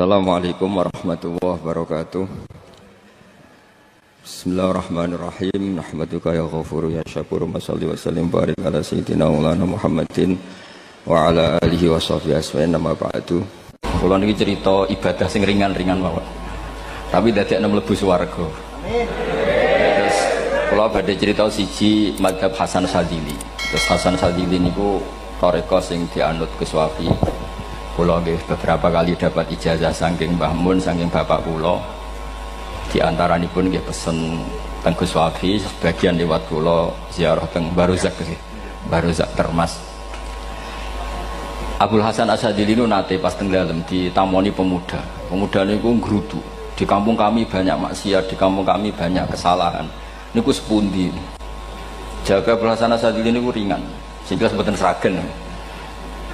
Assalamualaikum warahmatullahi wabarakatuh. Bismillahirrahmanirrahim. Nahmaduka ya ghafuru ya syakuru. Mashalli wa sallim barik ala sayyidina maulana Muhammadin wa ala alihi wa sahbihi asma'in nama ba'du. Kula niki cerita ibadah sing ringan-ringan mawon. Tapi dadekne mlebu swarga. Amin. Terus kula badhe cerita siji mazhab Hasan Sadzili. Terus Hasan Sadzili niku thariqah sing dianut Gus Wafi. Kula nggih beberapa kali dapat ijazah saking Mbah Mun, saking bapak kula. Di antaranipun nggih pesen teng Gus Wafi, sebagian liwat kula ziarah teng Baruzak nggih. Baruzak Termas. Abdul Hasan As-Sadzili niku nate pas teng dalem ditamoni pemuda. Pemuda niku ngrutu. Di kampung kami banyak maksiat, di kampung kami banyak kesalahan. Niku sepundi? Jaga Abdul Hasan As-Sadzili niku ringan. Sing jelas mboten sragen.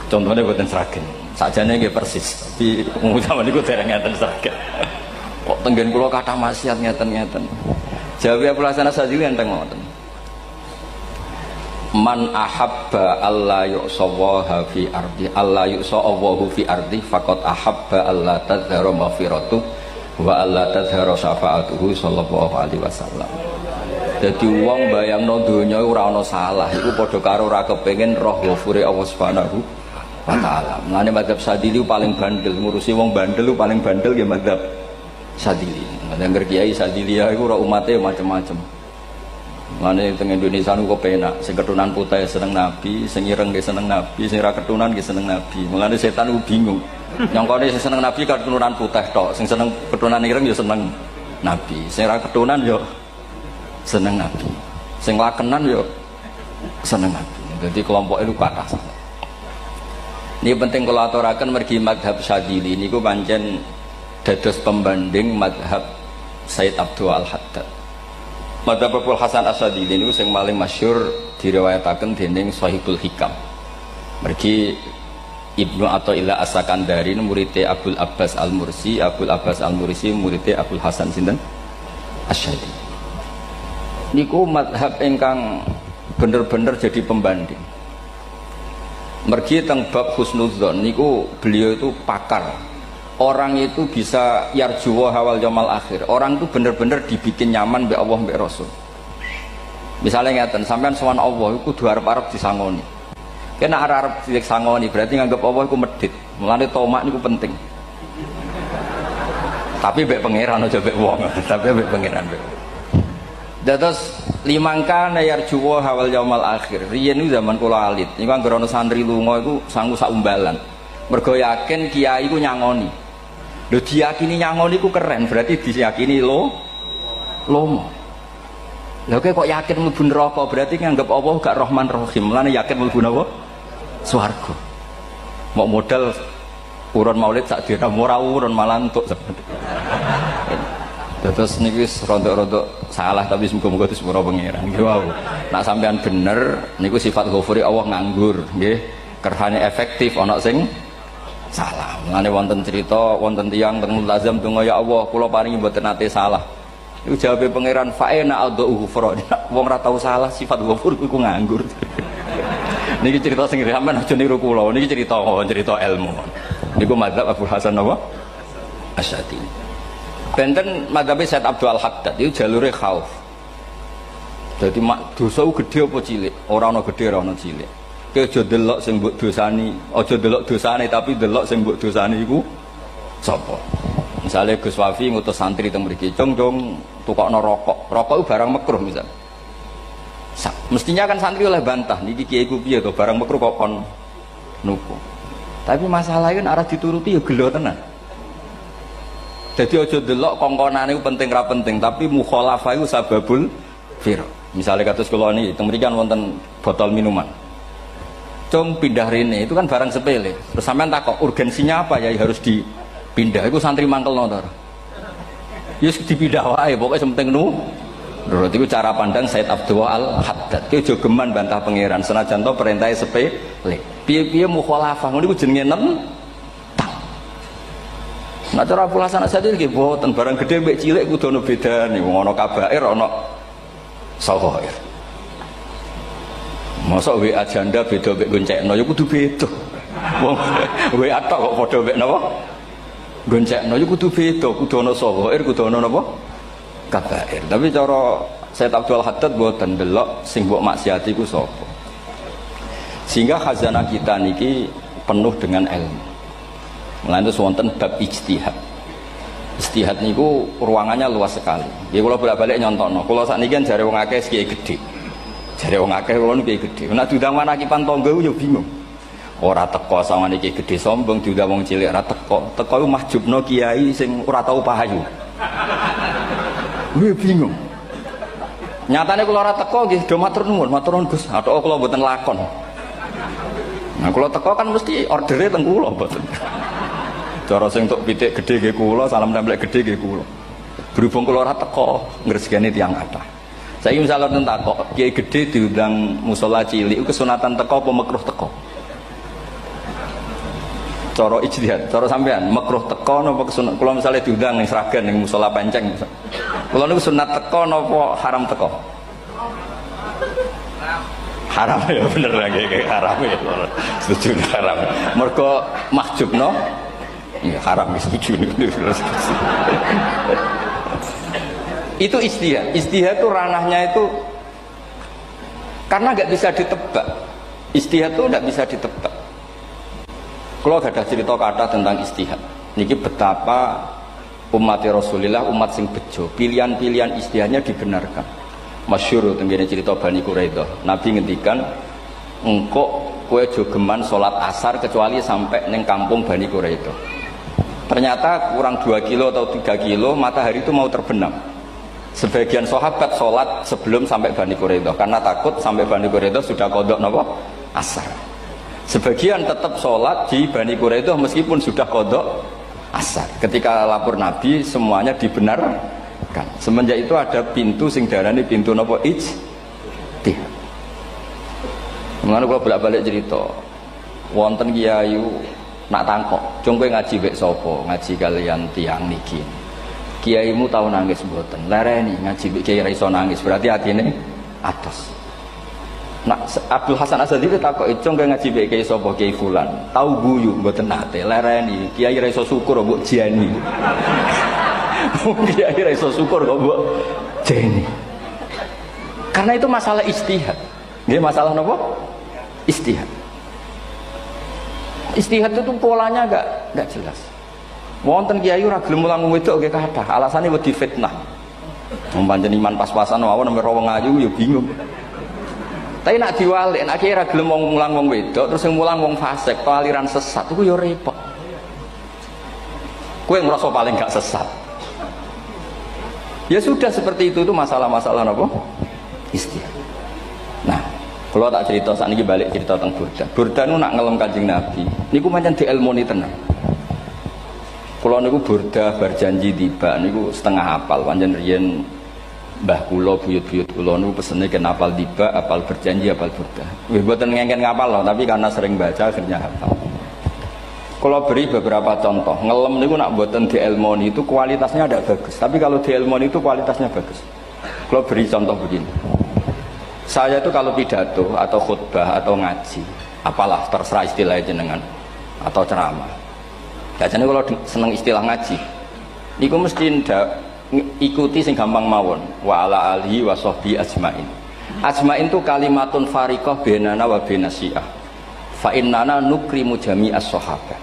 Contohnya mboten sragen. Sajane nggih persis, tapi utama niku dereng ngeten sragen. Kok tenggen kula kathah maksiat ngeten-ngeten. Jawabe Abdul Hasan As-Sadzili enteng ngoten. Man ahabba alla yu'sawaha fi ardi alla yu'sawahu fi ardi faqad ahabba alla tadhara maghfiratu wa alla tadhara syafaatuhu sallallahu alaihi wasallam. Dadi wong bayangno donya ora ana salah iku padha karo ora kepengin roh ghafure Allah Subhanahu wa ta'ala. Mulane mazhab Sadzili paling bandel, ngurusi wong bandel paling bandel nggih mazhab Sadzili. Madang Kiai Sadzili iku ora umate macam-macam. Mulane teng Indonesia niku penak, sing keturunan putih seneng Nabi, sing ireng nggih seneng Nabi, sing ora keturunan nggih seneng Nabi. Mulane setan niku bingung. Nyangkane sing seneng Nabi keturunan putih tok, sing seneng keturunan ireng ya seneng Nabi, sing ora keturunan ya seneng Nabi, sing lakenan ya seneng Nabi. Jadi kelompok itu kathah. Ini penting kalau aturaken mergi madhab Sadzili niku pancen dados pembanding madhab Sayyid Abdul Al-Haddad. Madhab Abdul Hasan As-Sadzili niku sing paling masyhur diriwayataken dening Shahibul Hikam. Mergi Ibnu Athaillah As-Sakandari muridé Abdul Abbas Al-Mursi, Abdul Abbas Al-Mursi muridé Abdul Hasan sinten Asy-Syadzili. Niku madhab ingkang bener-bener jadi pembanding. Mergi teng bab husnudzon niku beliau itu pakar. Orang itu bisa yarjuwa hawal yaumil akhir. Orang itu bener-bener dibikin nyaman mbek Allah mbek Rasul. Misalnya ngeten, sampean sowan Allah iku kudu arep-arep disangoni. Kena arep disangoni berarti nganggep Allah iku medhit. Mulane tomak niku penting. Tapi mbek pangeran aja mbek wong, tapi mbek pangeran mbek. Dados limangka yarjuwa hawal yaumil akhir. Riyen niku zaman kula alit. Niku anggere ana santri lunga iku sanggu sak umbalan. Mergo yakin kiai iku nyangoni. Lho diyakini nyangoni iku keren, berarti diyakini lomo. Lha kok yakin mlebu neraka, berarti nganggep Allah gak Rahman Rahim. Mulane yakin mlebu napa? Swarga. Mau modal urun maulid sak dina ora urun malah entuk. Terus niki rontok-rontok salah tapi muga-muga disepuro pangeran. Nggih wau. Nek sampean bener niku sifat ghafuri Allah nganggur, nggih. Kerhane efektif ana sing salah. Mulane wonten cerita wonten tiyang teng mulazam donga ya Allah kula paringi mboten nate salah. Iku jawabe pangeran fa'ina adhu ghufra. Wong ora tau salah sifat ghafur iku nganggur. Niki cerita sing sampean aja niru kula. Niki cerita ilmu. Niku mazhab Abdul Hasan apa? As-Sadzili. Benten madhabe Sayyid Abdul Al-Haddad itu jalure khauf. Jadi dosa gede apa cilik? Ora ana gede ora ana cilik. Ki aja delok sing mbok dosani, aja delok dosane tapi delok sing mbok dosani iku sapa. Misale Gus Wafi ngutus santri teng mriki, "Cung, tukokno rokok." Rokok itu barang makruh misal. Mestinya kan santri oleh bantah, niki kiai ku piye to barang makruh kok kon nuku. Tapi masalahnya kan arah dituruti ya gelo tenan. Jadi ojo delok kongkonane itu penting ra penting, tapi mukhalafah itu sababul fir. Misalnya kados kula niki teng mrikan wonten botol minuman. Cung pindah rene itu kan barang sepele. Terus sampean takok urgensinya apa ya harus dipindah. Iku santri mangkelno to. Ya wis dipindah wae, pokoke penting nu. Menurut itu cara pandang Sayyid Abdul Al-Haddad. Ki aja geman bantah pangeran senajan to perintahe sepele. Piye-piye mukhalafah ngono iku jenenge Nah cara Abdul Hasan As-Sadzili nggih boten barang gede mbek cilik kudu ana bedane. Wong ana kabair ana saghair. Mosok WA janda beda mbek goncekno ya kudu beda. Wong WA tok kok padha mbek napa? goncekno iku kudu beda, kudu ana sawair, kudu ana napa? Kabair. Tapi cara Sayyid Abdul Haddad mboten delok sing mbok maksiati ku sapa. Sehingga khazanah kita niki penuh dengan ilmu. Mulane wonten bab ijtihad. Ijtihad niku ruangannya luas sekali. Ya kula bolak-balik nyontokno. Kula sakniki kan jare wong akeh kiai gedhe. Jare wong akeh kula niku kiai gedhe. Nek diundang manakipan tangga yo bingung. Ora teko sawangane iki gedhe sombong diundang wong cilik ora teko. Teko iku mahjubno kiai sing ora tau pahayu. Kuwi bingung. Nyatane kula ora teko nggih do matur nuwun Gus. Athok kula mboten lakon. Nah kula teko kan mesti ordere teng kula mboten. Cara sing tok pitik gedhe nggih kula, salam templek gedhe nggih kula. Berhubung kula ora teko ngresgeni tiyang kathah. Saiki misal wonten takok, kiai gedhe diundang musala cilik kesunatan teko apa makruh teko? Cara ijtihad, cara sampean makruh teko napa kesunat? Kula misale diundang ning Sragen ning musala Penceng. Kula niku sunat teko napa haram teko? Haram ya bener lagi haram ya. Setuju haram. Mergo mahjubno ya haram setuju. Itu ijtihad. Ijtihad itu ranahnya itu karena nggak bisa ditebak. Ijtihad itu nggak bisa ditebak. Kalau gak ada cerita kata tentang ijtihad, niki betapa umat Rasulullah umat sing bejo, pilihan-pilihan ijtihadnya dibenarkan. Masyhur tenggene cerita Bani Quraidah. Nabi ngendikan, engkau kowe jogeman sholat asar kecuali sampai neng kampung Bani Quraidah. Ternyata kurang 2 kilo atau 3 kilo matahari itu mau terbenam. Sebagian sahabat sholat sebelum sampai Bani Quraidah karena takut sampai Bani Quraidah sudah qadha napa? Asar. Sebagian tetap sholat di Bani Quraidah meskipun sudah qadha asar. Ketika lapor Nabi semuanya dibenarkan. Semenjak itu ada pintu sing darani pintu napa ijtihad. Mulane kula bolak-balik cerita. Wonten kiai nak tangkok, "Cung kowe ngaji mek sapa? Ngaji kalian tiyang niki." Kiaimu tau nangis mboten? Lereni ngaji mek kiai ra iso nangis, berarti atine atos. Nak Abdul Hasan Asy'ari takok, "Cung kowe ngaji mek kiai sapa? Kiai fulan." Tau guyu mboten nate, lereni kiai ra iso syukur mbok jani. Kiai ra iso syukur kok mbok jani. Karena itu masalah ijtihad. Nggih masalah napa? Ijtihad. Ijtihad itu polanya enggak jelas. Wonten kiai ora gelem mulang wedok nggih kathah, alasane wedi fitnah. Wong pancen iman pas-pasan mawon nek wong ayu ya bingung. Tapi nak diwalik, nak kiai ora gelem mulang wong wedok, terus sing mulang wong fasik, to aliran sesat iku ya repot. Kowe ngrasa paling gak sesat. Ya sudah seperti itu masalah-masalah apa? Ijtihad. Nah, kalau tak cerita saat ini balik cerita tentang Burda. Burda nu nak ngelem Kanjeng Nabi. Niku pancen diilmoni tenan. Kalau niku Burda berjanji tiba niku setengah hafal. Pancen riyen mbah kula buyut-buyut kula niku pesene ken hafal tiba, hafal berjanji, hafal Burda. Wis mboten ngengken ngapal loh, tapi karena sering baca akhirnya hafal. Kalau beri beberapa contoh, ngelem niku nak mboten diilmoni itu kualitasnya ada bagus. Tapi kalau diilmoni itu kualitasnya bagus. Kalau beri contoh begini. Saya itu kalau pidato atau khutbah atau ngaji, apalah terserah istilah jenengan atau ceramah. Biasanya kalau seneng istilah ngaji, niku mesti ndak ikuti sing gampang mawon. Wa ala alihi wa sahbi ajmain. Ajmain itu kalimatun fariqah bainana wa bainasyiah. Fa innana nukrimu jami'as sahabat.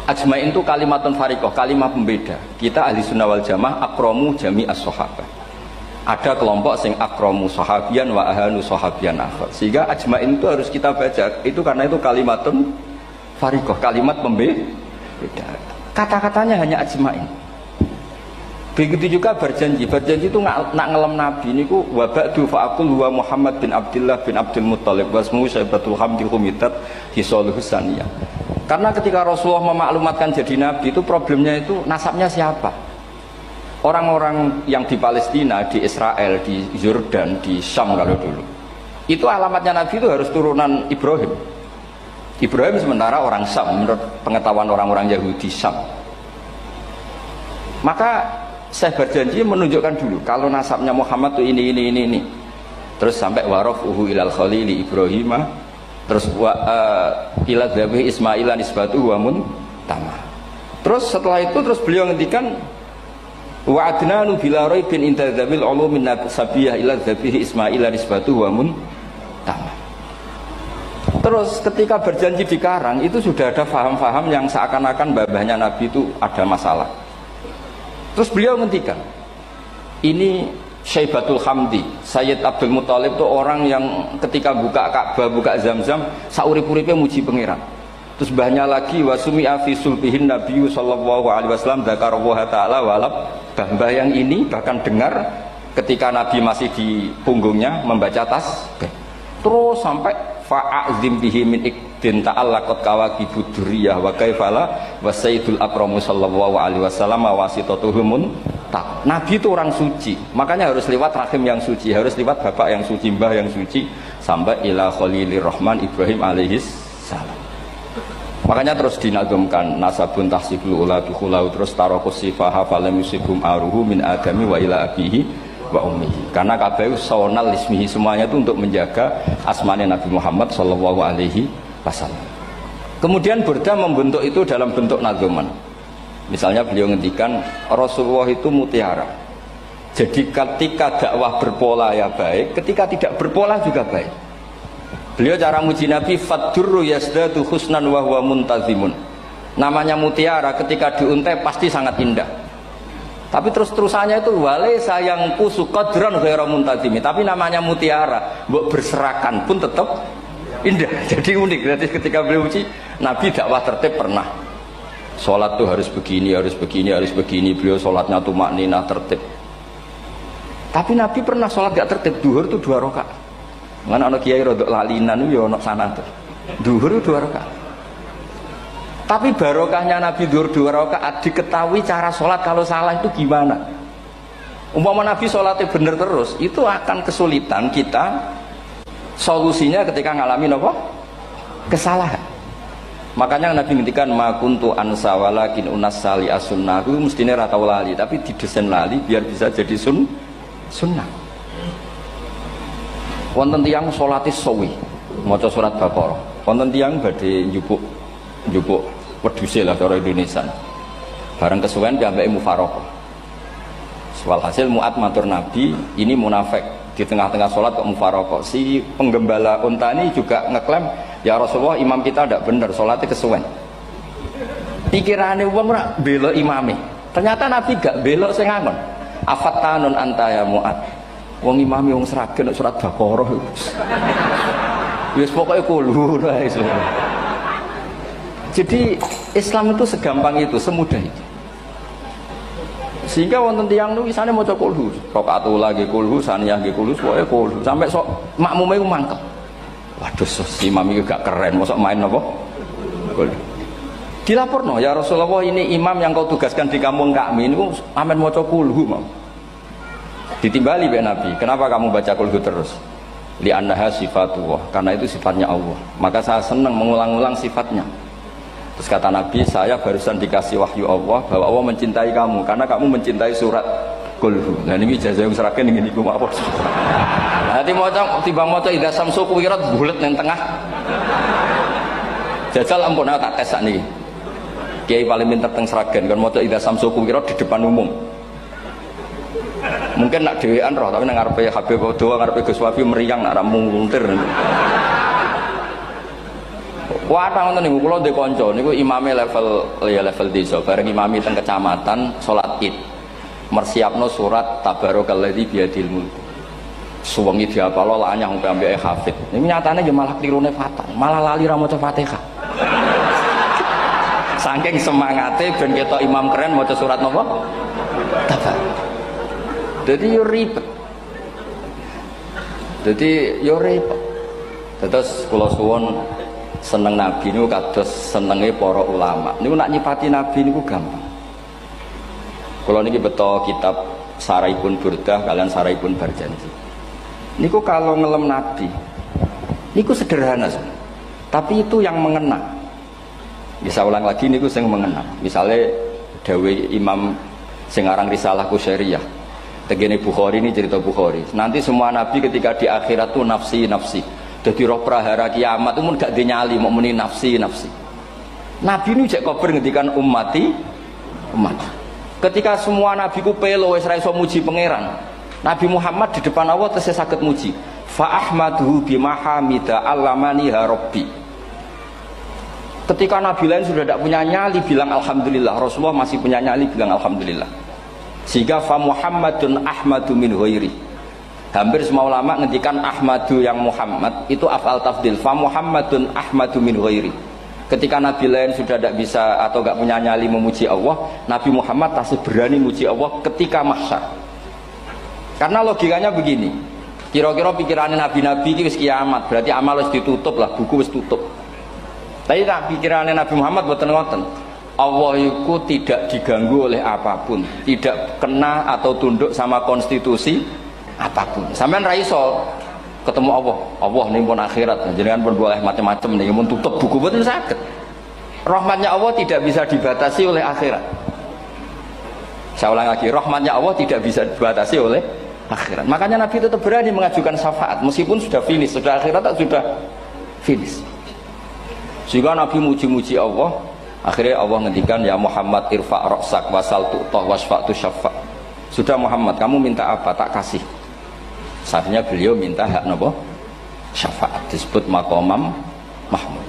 Ajmain itu kalimatun fariqah, kalimat pembeda. Kita ahli sunnah wal jamaah akramu jami'as sahabat. Ada kelompok sing akramu sahabian wa ahanu sahabian akhir. Sehingga ajmain itu harus kita baca. Itu karena itu kalimatun fariqah, kalimat pembeda. Kata-katanya hanya ajmain. Begitu juga berjanji. Berjanji itu nak ngelem Nabi niku wa ba'du fa'aqul wa Muhammad bin Abdullah bin Abdul Muttalib wasmu Syaibatul Hamdi Humitat Hisaluhu Saniyah. Karena ketika Rasulullah memaklumatkan jadi Nabi itu problemnya itu nasabnya siapa? Orang-orang yang di Palestina, di Israel, di Yordan, di Syam kalau dulu. Itu alamatnya Nabi itu harus turunan Ibrahim. Ibrahim sementara orang Syam menurut pengetahuan orang-orang Yahudi Syam. Maka saya berjanji menunjukkan dulu kalau nasabnya Muhammad itu ini. Terus sampai warafuhu ilal khalili Ibrahimah. Terus ila dzabih Ismailan nisbatuhu wa muntama. Terus setelah itu terus beliau ngendikan wa adnanu bila raibin inda dzabil ulumin sabiyah ila dzabihi ismail risbatu wa mun tamam. Terus ketika berjanji di Karang itu sudah ada faham-faham yang seakan-akan babahnya Nabi itu ada masalah. Terus beliau ngendikan ini Syaibatul Hamdi, Sayyid Abdul Muthalib itu orang yang ketika buka Ka'bah, buka Zamzam, saurip-uripnya muji pangeran. Terus banyak lagi wasumi'a fi sulbihin Nabi sallallahu alaihi wasallam dzakarallaha ta'ala walab. Mbah yang ini bahkan dengar ketika Nabi masih di punggungnya membaca tasbih. Terus sampai fa'azim bihi min ikdin ta'allaqat kawakibud durriyah wa kaifala wa sayyidul akramu sallallahu alaihi wasallam wasitatuhumun tak. Nabi itu orang suci, makanya harus lewat rahim yang suci, harus lewat bapak yang suci, mbah yang suci, sampai ila khalilir rahman Ibrahim alaihis salam. Makanya terus dinagumkan nasabun tahsibul ula bikhulau, terus tarokus sifaha falam yusibhum aruhu min adami wa ila abihi wa ummihi. Karena kabeh sonal ismihi, semuanya itu untuk menjaga asmane Nabi Muhammad sallallahu alaihi wasallam. Kemudian Burda membentuk itu dalam bentuk nazuman. Misalnya beliau ngendikan Rasulullah itu mutiara. Jadi ketika dakwah berpola ya baik, ketika tidak berpola juga baik. Beliau cara muji Nabi faddurru yasdadu husnan wa huwa muntazimun. Namanya mutiara ketika diuntai pasti sangat indah. Tapi terus-terusannya itu wale sayang kusu qadran ghairu muntazimi. Tapi namanya mutiara, mbok berserakan pun tetap indah. Jadi unik. Berarti ketika beliau uji Nabi dakwah tertib pernah. Sholat tuh harus begini, harus begini, harus begini. Beliau sholatnya tumakninah tertib. Tapi Nabi pernah sholat gak tertib. Duhur tuh 2 rakaat. Mana anak kiai rodok lalinan yo anak sana tuh. Duhur 2 rakaat. Tapi barokahnya Nabi duhur 2 rakaat diketahui cara sholat kalau salah itu gimana. Umpama Nabi sholatnya bener terus, itu akan kesulitan kita solusinya ketika ngalamin apa? Kesalahan. Makanya Nabi ngendikan ma kuntu ansa walakin unas sali as-sunnah. Itu mestinya ra tau lali, tapi didesain lali biar bisa jadi sunnah. Wonten tiyang salate sawi maca surat Baqarah. Wonten tiyang badhe njupuk wedhuse lah cara Indonesia. Bareng kesuwen piyambake mufaraqah. Walhasil Mu'ad matur Nabi, ini munafik di tengah-tengah sholat kok mufaraqah. Si penggembala unta ini juga ngeklaim, ya Rasulullah imam kita tidak benar, sholatnya kesuwen. Pikirannya wong ora bela imame. Ternyata Nabi gak belok sing ngangon. Afattanun anta ya Mu'ad. Wong imami wong seragen surat Baqarah. Wis pokoke kulur ae. Jadi Islam itu segampang itu, semudah itu. Sehingga wonten tiyang niku isane maca kulhu, rakaat lagi kulhu, saniyah nggih kulhu, pokoke kulhu sampai sok makmume ku mangkel. Waduh, si imam iki gak keren, mosok main apa? Kulhu. Dilaporno, ya Rasulullah ini imam yang kau tugaskan di kampung kami niku amen maca kulhu, Mam. Ditimbali be Nabi, kenapa kamu baca kulhu terus? Li annaha sifatullah, karena itu sifatnya Allah. Maka saya senang mengulang-ulang sifatnya. Terus kata Nabi, saya barusan dikasih wahyu Allah bahwa Allah mencintai kamu karena kamu mencintai surat kulhu. Nah ini jazah yang seragen ingin iku apa? Nanti maca timbang maca idza samsu kuwirat bulet nang tengah. Jajal ampun tak tes sakniki. Kiai paling pinter teng seragen kan maca idza samsu kuwirat di depan umum. Mungkin nak dhewean roh tapi nang ngarepe Habib Doa ngarepe Gus Wafi meriang nak muntir. Wah, ngoten niku kula ndek kanca niku imame level desa, bareng imami teng kecamatan salat Id. Mersiapno surat Tabarakalladzi biyadil mulk. Suwengi diapalo lah anyang ambek hafid. Niku nyatane ya malah klirune fatal, malah lali ra maca Fatihah. Saking semangate ben ketok imam keren maca surat napa? Tabar. Jadi yo ribet. Terus kula suwun seneng Nabi niku kados senenge para ulama. Niku nak nyipati Nabi niku gampang. Kula niki beto kitab Saraipun Burdah kalian Saraipun Barjanji. Niku kalau ngelem Nabi niku sederhana, tapi itu yang mengena. Bisa ulang lagi niku sing mengena. Misalnya dawe Imam sing aran Risalah Qusyariyah. Tegene Bukhari ini cerita Bukhari. Nanti semua nabi ketika di akhirat tuh nafsi. Jadi roh prahara kiamat itu mun gak dinyali mau muni nafsi. Nabi ini cek kober ngendikan ummati umat. Ketika semua nabi ku pelo wis ra iso muji pangeran, Nabi Muhammad di depan Allah tesih saged muji. Fa ahmaduhu bima hamida allamani rabbi. Ketika nabi lain sudah tidak punya nyali bilang alhamdulillah, Rasulullah masih punya nyali bilang alhamdulillah. Sehingga fa Muhammadun ahmadu min ghairi. Hampir semua ulama ngendikan ahmadu yang Muhammad itu afal tafdil. Fa Muhammadun ahmadu min ghairi. Ketika nabi lain sudah tidak bisa atau tidak punya nyali memuji Allah, Nabi Muhammad masih berani memuji Allah ketika mahsyar. Karena logikanya begini, kira-kira pikirannya nabi-nabi itu kiamat, berarti amal harus ditutup lah, buku harus tutup. Tapi tak pikirannya Nabi Muhammad boten ngoten. Allah itu tidak diganggu oleh apapun, tidak kena atau tunduk sama konstitusi apapun. Sampean ra iso ketemu Allah nih pun akhirat, jenengan pun boleh macam-macam nih, mau tutup buku boten saged. Rahmatnya Allah tidak bisa dibatasi oleh akhirat. Saya ulang lagi, rahmatnya Allah tidak bisa dibatasi oleh akhirat. Makanya Nabi tetap berani mengajukan syafaat meskipun sudah finish, sudah akhirat tak sudah finish. Sehingga Nabi muji-muji Allah, akhirnya Allah ngendikan ya Muhammad irfa' ra'sak wasal tu'tah wasfa'tu syafa'. Sudah Muhammad, kamu minta apa tak kasih. Saatnya beliau minta hak napa? Syafaat, disebut maqamam mahmud.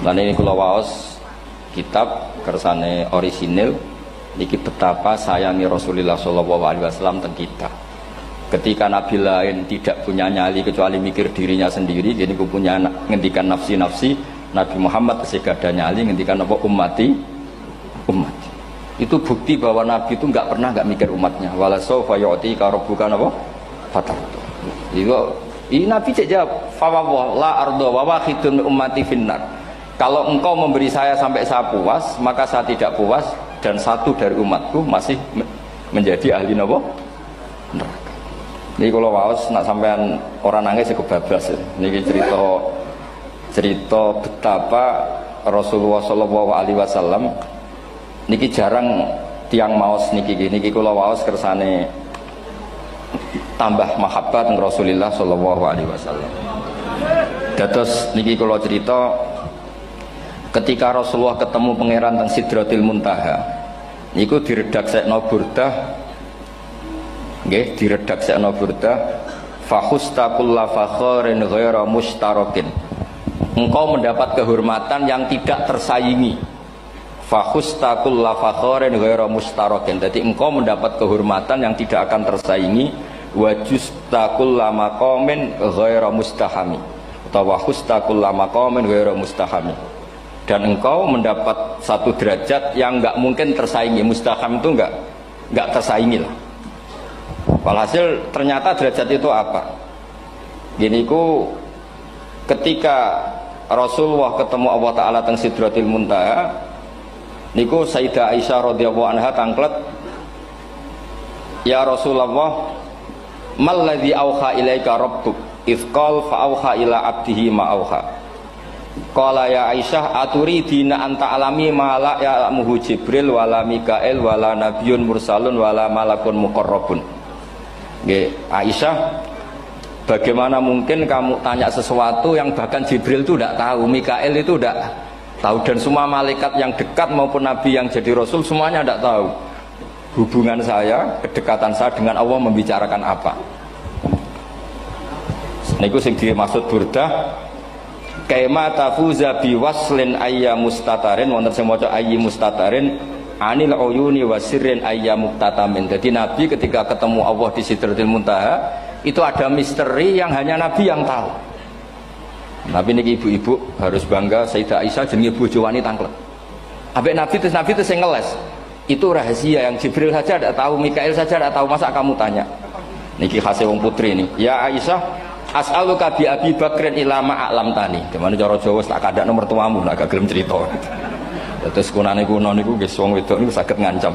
Lan ini kula waos kitab kersane orisinil niki betapa sayangi Rasulullah sallallahu alaihi wasallam teng kita. Ketika nabi lain tidak punya nyali kecuali mikir dirinya sendiri, jadi ku punya ngendikan nafsi-nafsi, Nabi Muhammad masih gak ada nyali ngendikan apa ummati umat. Itu bukti bahwa nabi itu enggak pernah enggak mikir umatnya. Wala sawfa yu'tika rabbuka apa? Fatartu. Ini Nabi jawab, fawwah la ardo wa wahidun ummati finnar. Kalau engkau memberi saya sampai saya puas, maka saya tidak puas dan satu dari umatku masih menjadi ahli neraka. Ini kalau waos nak sampean orang nangis kebablas. Ini cerita betapa Rasulullah Shallallahu Alaihi Wasallam. Niki jarang tiang maos niki kalau waos kersane tambah mahabbat Rasulullah Shallallahu Alaihi Wasallam. Dados niki kalau cerita ketika Rasulullah ketemu pangeran teng Sidratil Muntaha, niku diredaksekno burdah, nggih diredaksekno burdah, fahusta kulla fakharin ghaira mustarakin. Engkau mendapat kehormatan yang tidak tersaingi. Fahusta kulla fakharin ghaira mustarakin. Jadi engkau mendapat kehormatan yang tidak akan tersaingi. Wajusta kulla maqamin ghaira mustahami. Atau wahusta kulla maqamin ghaira mustahami. Dan engkau mendapat satu derajat yang enggak mungkin tersaingi. Mustaham itu enggak tersaingi lah. Walhasil ternyata derajat itu apa? Gini ku ketika Rasulullah ketemu Allah Ta'ala teng Sidratil Muntaha, niku Sayyidah Aisyah radhiyallahu anha tangklet, ya Rasulullah, mal ladzi auha ilaika rabbuk idz qala fa auha ila abdihi ma auha. Qala ya Aisyah aturidina anta alami ma la ya'lamuhu Jibril wala Mikail wala nabiyyun mursalun wala malakun muqarrabun. Nggih, Aisyah, bagaimana mungkin kamu tanya sesuatu yang bahkan Jibril itu tidak tahu, Mikail itu tidak tahu, dan semua malaikat yang dekat maupun nabi yang jadi rasul semuanya tidak tahu hubungan saya, kedekatan saya dengan Allah membicarakan apa. Niku sing dimaksud burdah kaima tafuza biwaslin ayya mustatarin, wonten sing maca ayyi mustatarin anil uyuni wasirrin ayya muktatamin. Jadi nabi ketika ketemu Allah di Sidratil Muntaha itu ada misteri yang hanya nabi yang tahu. Nabi niki ibu-ibu harus bangga, Sayyidah Aisyah jenenge bojo wanita tangklet. Ambek nabi itu sing ngeles. Itu rahasia yang Jibril saja tidak tahu, Mikail saja tidak tahu, masa kamu tanya? Niki khase wong putri ini. Ya Aisyah, as'aluka bi Abi Bakrin ila ma a'lam tani. Gimana cara Jawa tak kadak nomor tuamu nak gak gelem cerita. Terus kunane kuno niku nggih wong wedok niku saged ngancam.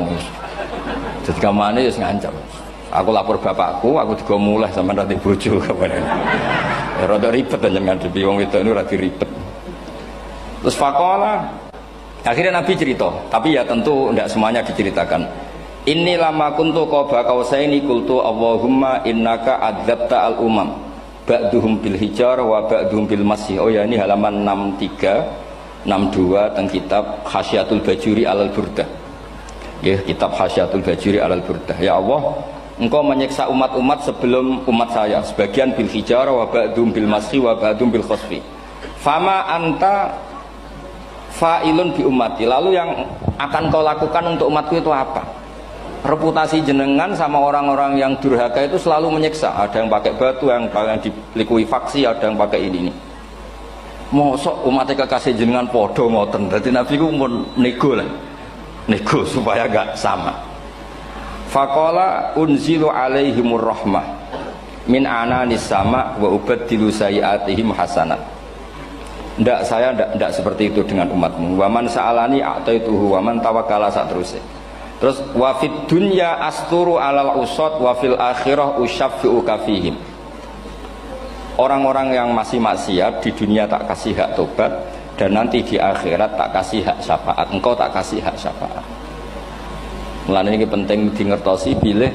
Jadi kamane wis ngancam. Aku lapor bapakku, aku juga mulai sama nanti bojo kapan. Rada ribet jangan ngadepi wong wedok niku rada ribet. Terus faqala, akhirnya Nabi cerita, tapi ya tentu tidak semuanya diceritakan. Inni lama kuntu qaba qausaini qultu Allahumma innaka adzabta al umam ba'duhum bil hijar wa ba'duhum bil masih. Oh ya, ini halaman 63. 62 teng kitab Hasyiatul Bajuri alal Burdah. Ya, kitab Hasyiatul Bajuri alal Burdah. Ya Allah, Engkau menyiksa umat-umat sebelum umat saya, sebagian bil hijarah wa ba'dum bil masri wa ba'dum bil khosfi. Fama anta fa'ilun bi ummati. Lalu yang akan kau lakukan untuk umatku itu apa? Reputasi jenengan sama orang-orang yang durhaka itu selalu menyiksa. Ada yang pakai batu, yang dilikuifaksi, ada yang pakai ini. Mosok umatnya kekasih jenengan podo ngoten. Jadi Nabi ku mun nego lah. Nego supaya gak sama. Faqala unzilu alaihimur rahmah min ananis sama wa ubaddilu sayiatihim hasanat. Ndak, saya ndak seperti itu dengan umatmu. Waman sa'alani a'taituhu waman tawakkala sak terusé. Terus wa fid dunya asturu alal usad wa fil akhirah usyaffi'u kafihim. Orang-orang yang masih maksiat di dunia tak kasih hak tobat, dan nanti di akhirat tak kasih hak syafaat. Engkau tak kasih hak syafaat. Mulane ini penting di ngertosi bilih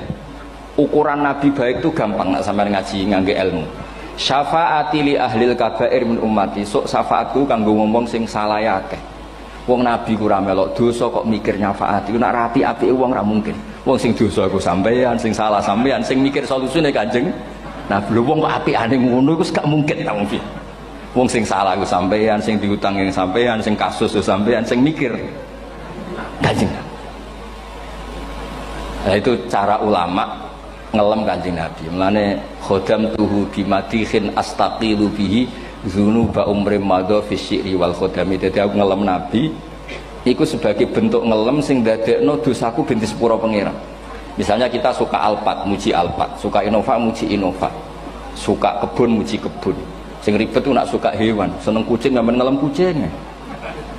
ukuran Nabi baik itu gampang nak sampean ngaji ngangge ilmu. Syafaati li ahlil kabair min ummati. Sok syafaatku kanggo ngomong sing salah akeh. Wong Nabi ku ra melok dosa kok mikir nyafaati. Nak rapi-apike wong ra mungkin. Wong sing dosa iku sampean, sing salah sampean, sing mikir solusine Kanjeng. Nah, belum wong kok apikane ngono iku gak mungkin ta mungkin. Wong sing salah ku sampean, sing diutang yang sampean, sing kasus sampean, sing mikir Kanjeng. Nah, itu cara ulama ngelem Kanjeng Nabi. Mulane khodam tuhu bimadihin astaqilu bihi dzunuba umri madha fi syi'ri wal khodami. Dadi aku ngelem Nabi iku sebagai bentuk ngelem sing dadekno dosaku ben disepuro pangeran. Misalnya kita suka Alphard, muji Alphard, suka Innova, muji Innova, suka kebun, muji kebun. Sing ribet tuh nak suka hewan, seneng kucing nggak ngelem kucing.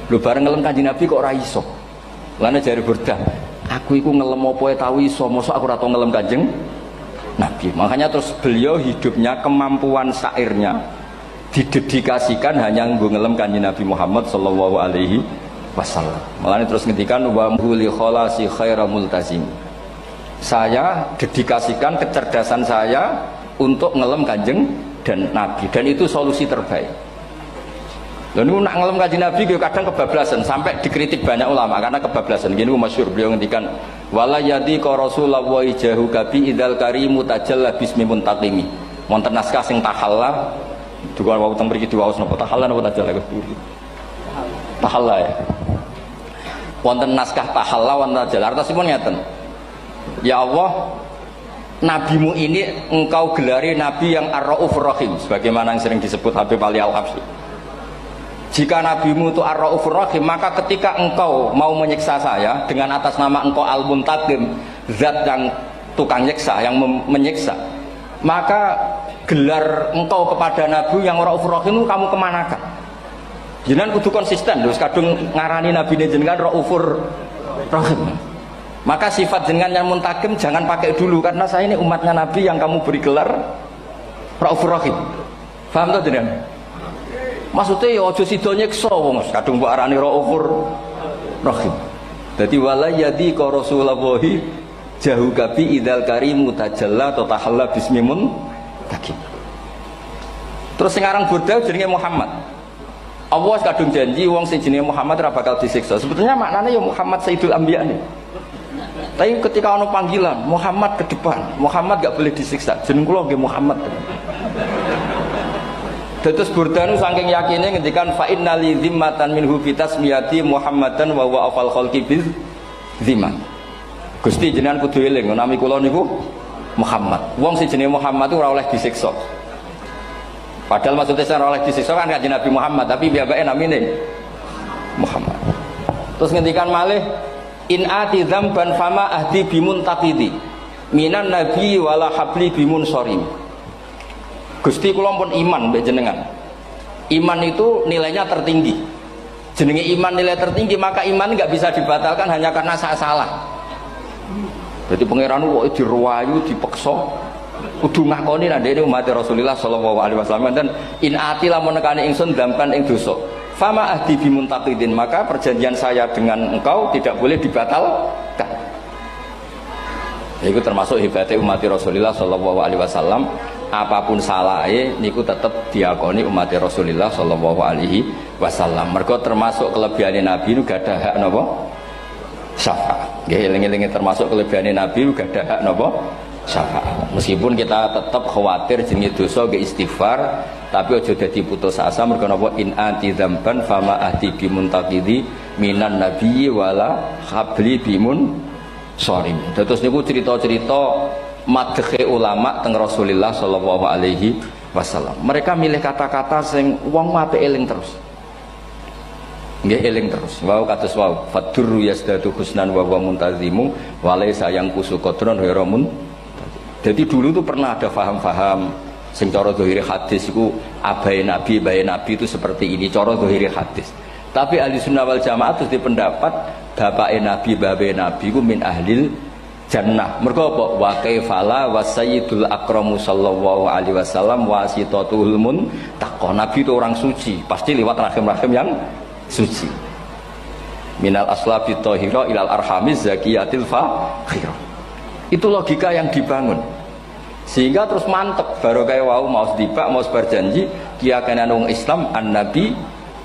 Lu bareng ngelem Kanjeng Nabi kok ora iso. Lane jare Burdah, aku iku ngelem apa tau iso, mosok aku ora tau ngelem Kanjeng Nabi. Makanya terus beliau hidupnya, kemampuan syairnya didedikasikan hanya nggo ngelem Kanjeng Nabi Muhammad sallallahu alaihi wasallam. Makanya terus ngendikan wa huli kholasi khaira multazim. Saya dedikasikan kecerdasan saya untuk ngelem Kanjeng dan Nabi, dan itu solusi terbaik. Lalu nak ngelem Kanjeng Nabi kadang kebablasan, sampai dikritik banyak ulama karena kebablasan. Gini masyhur beliau ngendikan wala yadi ka rasulullah jahu kabi idal karimu tajalla bismi muntaqimi. Wonten naskah sing tahalla duka wau teng mriki diwaos napa tahalla napa tajalla tahalla ya. Wonten naskah tahalla wonten tajalla artosipun ngeten. Ya Allah, nabimu ini engkau gelari nabi yang ar-raufur rahim, sebagaimana yang sering disebut Habib Ali Al-Habsyi. Jika nabimu itu ar-raufur rahim, maka ketika engkau mau menyiksa saya dengan atas nama engkau al-muntaqim, zat yang tukang nyiksa, yang menyiksa, maka gelar engkau kepada nabi yang ar-raufur rahim itu kamu kemanakan? Jenengan kudu konsisten, terus kadung ngarani nabi ini jenengan raufur rahim. Maka sifat jenengan yang muntakim jangan pakai dulu, karena saya ini umatnya Nabi yang kamu beri gelar Raufur Rahim. Paham tak jenengan? Maksudnya ya aja sida nyiksa wong kadung mbok arani Raufur Rahim. Dadi wala yadi ka Rasulullahi jahu kabi idzal karimu tajalla ta tahalla bismimun takim. Terus sing aran Burdah jenenge Muhammad. Allah kadung janji wong sing jenenge Muhammad ora bakal disiksa. Sebetulnya maknanya ya Muhammad Sayyidul Anbiya nih. Tapi ketika ono panggilan Muhammad ke depan, Muhammad gak boleh disiksa. Jeneng kula nggih Muhammad. Dados Burdah nu saking yakine ngendikan fa innali zimmatan minhu bi tasmiyati Muhammadan wa huwa afal khalqi bil zimman. Gusti jenengan kudu eling nami kula niku Muhammad. Wong sing jenenge Muhammad itu ora oleh disiksa. Padahal maksudnya ora oleh disiksa kan kanjeng Nabi Muhammad, tapi biabake namine Muhammad. Terus ngendikan malih in ati dzamban fama ahdi bimun taqidi minan nabi wala habli bimun sorim. Gusti kula pun iman mbek jenengan. Iman itu nilainya tertinggi. Jenenge iman nilai tertinggi, maka iman enggak bisa dibatalkan hanya karena saya salah. Jadi pangeran kok diruwayu dipeksa kudu ngakoni nek dene umat Rasulullah sallallahu alaihi wasallam dan in ati lamun nekane ingsun dzamban ing dosa. Fama ahdi bimuntaqidin, maka perjanjian saya dengan engkau tidak boleh dibatalkan. Itu termasuk hebatnya umat Rasulullah sallallahu alaihi wasallam. apapun salahnya niku tetap diakoni umat Rasulullah sallallahu alaihi wasallam. Mergo termasuk kelebihan Nabi niku gadah hak napa? Syafaat. Nggih eling-eling termasuk kelebihan Nabi niku gadah hak napa? Syafaat. Meskipun kita tetap khawatir jenenge dosa nggih istighfar, tapi aja dadi putus asa mergo napa in anti dzamban fama ahdi bimuntaqidi minan nabiyyi wala habli bimun sorim. Terus niku cerita-cerita madhe ulama teng Rasulullah sallallahu alaihi wasallam. Mereka milih kata-kata sing wong apik eling terus. Nggih eling terus. Wau kados wau fadurru yasdadu husnan wa huwa muntazimu wa laysa yang kusu qadron ghairumun. Jadi dulu tuh pernah ada faham-faham sing cara zahir hadis iku abai nabi itu seperti ini cara zahir hadis. Tapi ahli sunnah wal jamaah itu di pendapat bapak nabi babe nabi ku min ahlil jannah. Mergo apa? Wa kaifala wa sayyidul akramu sallallahu alaihi wasallam wasitatul muntaqo. Nabi itu orang suci, pasti lewat rahim-rahim yang suci. Minal aslabi thahira ilal arhamiz zakiyatil fakhirah. Itu logika yang dibangun. Sehingga terus mantep baru kayak wau mau sedibak mau berjanji keyakinan wong Islam an-nabi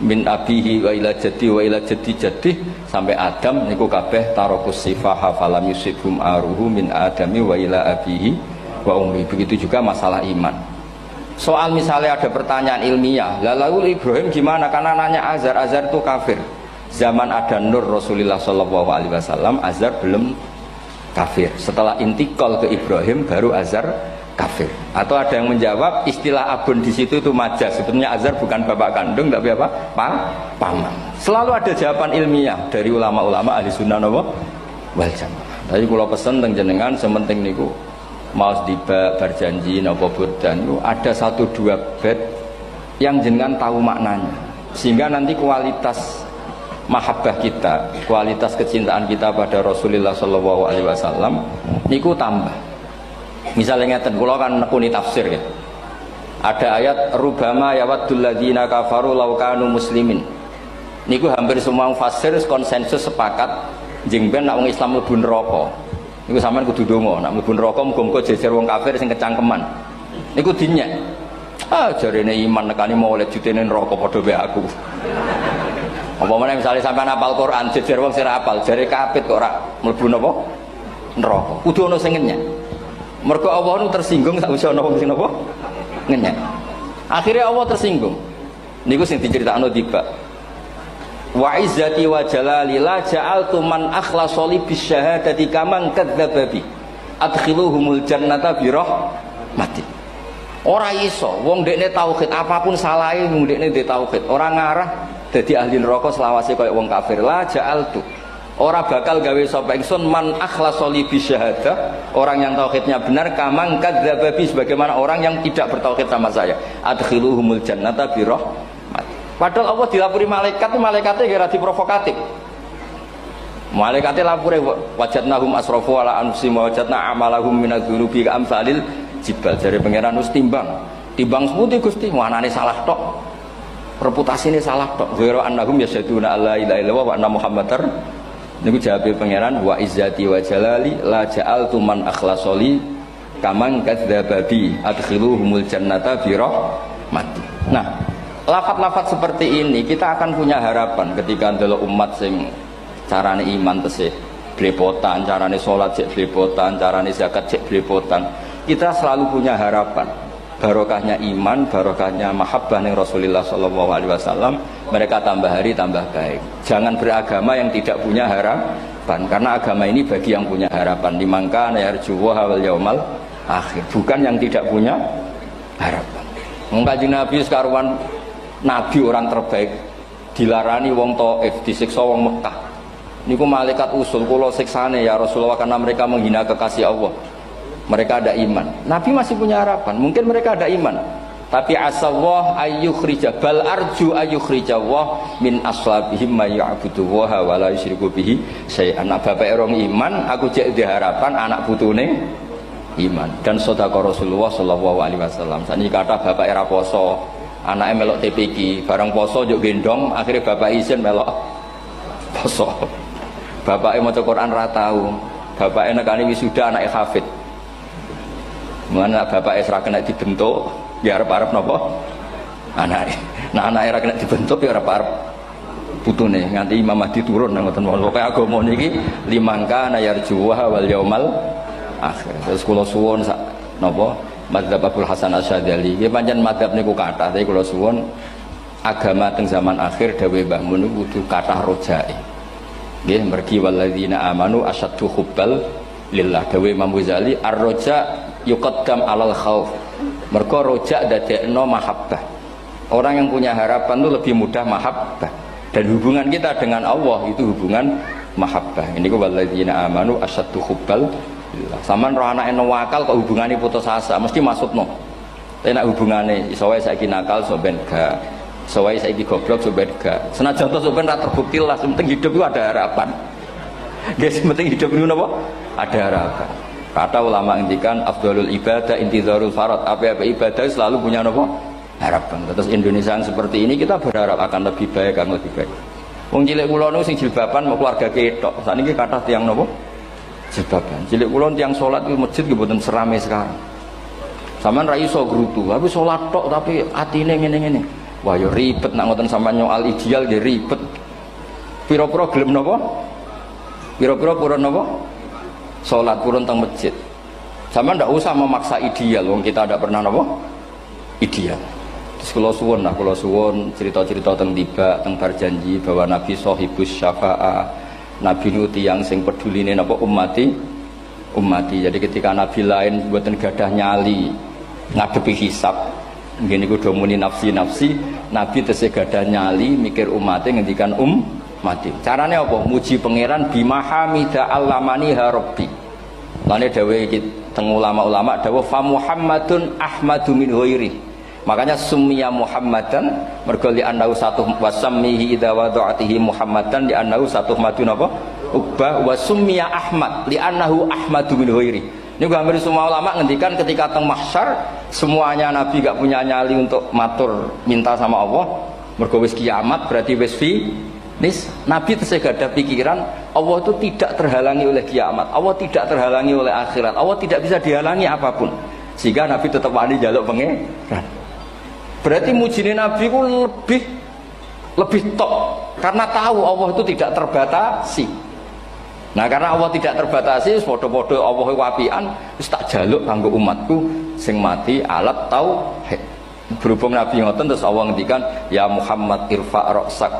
min abihi wa ila jaddi wa ila jaddi jaddi sampai Adam niku kabeh tarokus sifaha falam yusibhum aruhu min adami wa ila abihi wa ummi. Begitu juga masalah iman. Soal misalnya ada pertanyaan ilmiah, lalu Ibrahim gimana? Karena nanya Azar itu kafir. Zaman ada Nur Rasulullah sallallahu alaihi wasallam Azar belum kafir. Setelah intikal ke Ibrahim baru Azar kafir. Atau ada yang menjawab istilah abun di situ itu majaz. Sebetulnya Azar bukan bapak kandung tapi apa? Paman. Selalu ada jawaban ilmiah dari ulama-ulama ahli sunnah wal jamaah. Tadi kalau pesen teng jenengan sementing niku mau dibak berjanji napa burdan itu ada 1-2 bait yang jenengan tahu maknanya. Sehingga nanti kualitas mahabbah kita, kualitas kecintaan kita pada Rasulullah sallallahu alaihi wasallam niku tambah. Misalnya ngeten kula kan nekuni tafsir ya. Ada ayat rubama yawaddul ladzina kafaru law kanu muslimin. Niku hampir semua fasir konsensus sepakat jeng ben nek wong Islam mlebu neraka. Niku sampean kudu ndonga, nek mlebu neraka muga-muga jejer wong kafir sing kecangkeman. Niku dinyek. Ah jarene iman nekani mau oleh jutene neraka padha wae aku. Apa meneh misale sampean hafal Quran jejer wong sing hafal jare kapit kok ora mlebu napa? Neraka. Kudu ana sing ngenyek. Mergo Allah nu tersinggung sak wis ana wong sing napa ngenyek. Akhirnya Allah tersinggung. Niku sing diceritakno tiba. Wa izzati wa jalali la ja'altu man akhlasa li bisyahadati kaman kadzdzaba bi. Adkhiluhumul jannata bi rahmati. Ora iso wong dekne tauhid apapun salahe wong dekne ndek tauhid. Ora ngarah dadi ahli neraka selawase kaya wong kafir. La ja'altu ora bakal gawe sapa ingsun man akhlasa li bisyahadah orang yang tauhidnya benar kamang kadzababi sebagaimana orang yang tidak bertauhid sama saya adkhiluhumul jannata bi rahmat. Padahal Allah dilapuri malaikat, malaikatnya kira diprovokatif. Malaikatnya lapure wajadnahum asrafu ala anfusihim wajadna amalahum minadz-dzunubi ka'amsalil jibal. Jare pangeran wis timbang seputi Gusti manane salah tok. Reputasine salah tok. Ghairu annahum yasyaduna alla ilaha illallah wa anna muhammadar. Niku jawabe pangeran wa izzati wa jalali la ja'altu man akhlasoli kamang kadzababi adkhiluhumul jannata bi rahmati. Nah, lafat-lafat seperti ini kita akan punya harapan ketika ndelok umat sing carane iman tesih blepotan, carane salat cek blepotan, carane zakat cek blepotan. Kita selalu punya harapan. Barokahnya iman, barokahnya mahabbah ning Rasulullah sallallahu alaihi wasallam, mereka tambah hari tambah baik. Jangan beragama yang tidak punya harapan, karena agama ini bagi yang punya harapan. Dimangka yarjuwa wal yaumal akhir, bukan yang tidak punya harapan. Kanjeng Nabi sekaruan nabi orang terbaik dilarani wong Taif, disiksa wong Mekah. Niku malaikat usul kula siksane ya Rasulullah karena mereka menghina kekasih Allah. Mereka ada iman. Nabi masih punya harapan. Mungkin mereka ada iman. Tapi asallah ayyukhrija bal arju ayyukhrijawah min aslabihim may ya'budu wa la yusyriku bihi syai'an. Bapak orang iman, aku cek di harapan anak putune iman. Dan sedekah Rasulullah sallallahu alaihi wasallam. Sani kata bapak era poso, anaknya melok TPQ, bareng poso juk gendong, akhirnya bapak izin melok poso. Bapaknya maca Quran ra tau. Bapaknya nekani wisuda anake hafid. Mana bapak Esra kena dibentuk, ya arep-arep napa? Anake. Nah anake ora kena dibentuk ya arep-arep putune nganti Imam Mahdi turun ngoten mawon. Pokoke agama niki limangka na yarjuha wal yaumal akhir. Terus kula suwun sak napa madzhab Abdul Hasan Asyadzali. Nggih pancen madzhab niku kathah, tapi kula suwun agama teng zaman akhir dawuh Mbah Mun kudu kathah rojae. Nggih mergi walladzina amanu asyaddu hubbal lillah. Dawuh Imam Ghazali ar-roja yuqaddam alal khauf. Mergo roja dadekno mahabbah. Orang yang punya harapan itu lebih mudah mahabbah. Dan hubungan kita dengan Allah itu hubungan mahabbah. Ini ku walladzina amanu asyaddu hubbal lillah. Saman roh anake nawakal kok hubungane putus asa, mesti maksudno. Tapi nek hubungane iso wae saiki nakal so ben gak. Iso wae saiki goblok so ben gak. Senajan to so ben ra terbukti lah, penting hidup itu ada harapan. Guys, penting hidup itu napa? Ada harapan. Kata ulama ngendikan afdhalul ibadah intizarul farad. Apa-apa ibadah selalu punya napa? Harapan. Terus Indonesia yang seperti ini kita berharap akan lebih baik, akan lebih baik. Wong cilik kula niku sing jilbaban mau keluarga ketok. Sakniki kathah tiyang napa? Jilbaban. Cilik kula tiyang salat di masjid nggih mboten serame sekarang. Sampeyan ra iso grutu, tapi salat tok tapi atine ngene-ngene. Wah ya ribet nak ngoten sampeyan nyoal ideal nggih ribet. Pira-pira gelem napa? Pira-pira purun napa? Salat purun teng masjid. Sampeyan ndak usah memaksa ideal, wong kita ndak pernah napa? Ideal. Terus kula suwun cerita-cerita teng tiba teng berjanji bahwa Nabi sahibus syafa'ah. Nabi nu tiyang sing peduline napa ummati. Jadi ketika Nabi lain mboten gadah nyali ngadepi hisab. Nggih niku do muni nafsi-nafsi, Nabi tesih gadah nyali mikir umate ngendikan mati. Carane apa? Muji pangeran bimahamida allamani ha rabbi. Lane dawuh iki teng ulama-ulama dawuh fa Muhammadun ahmadu min ghairi. Makanya summiya Muhammadan mergo li annahu satu wasammihi idza wada'atihi Muhammadan li annahu satu madun apa? Ubah wa summiya Ahmad li annahu ahmadu min ghairi. Niku hampir semua ulama ngendikan ketika teng mahsyar semuanya Nabi gak punya nyali untuk matur minta sama Allah. Mergo wis kiamat berarti wis finis. Nabi tesih gak ada pikiran Allah itu tidak terhalangi oleh kiamat. Allah tidak terhalangi oleh akhirat. Allah tidak bisa dihalangi apapun. Sehingga Nabi tetap wani njaluk pangeran. Berarti mujine Nabi ku lebih top karena tahu Allah itu tidak terbatasi. Nah karena Allah tidak terbatasi, podo-podo Allah wapian, wis tak jaluk kanggo umatku sing mati alat tauhid. Berhubung Nabi ngoten terus Allah ngendikan ya Muhammad irfa ra'sak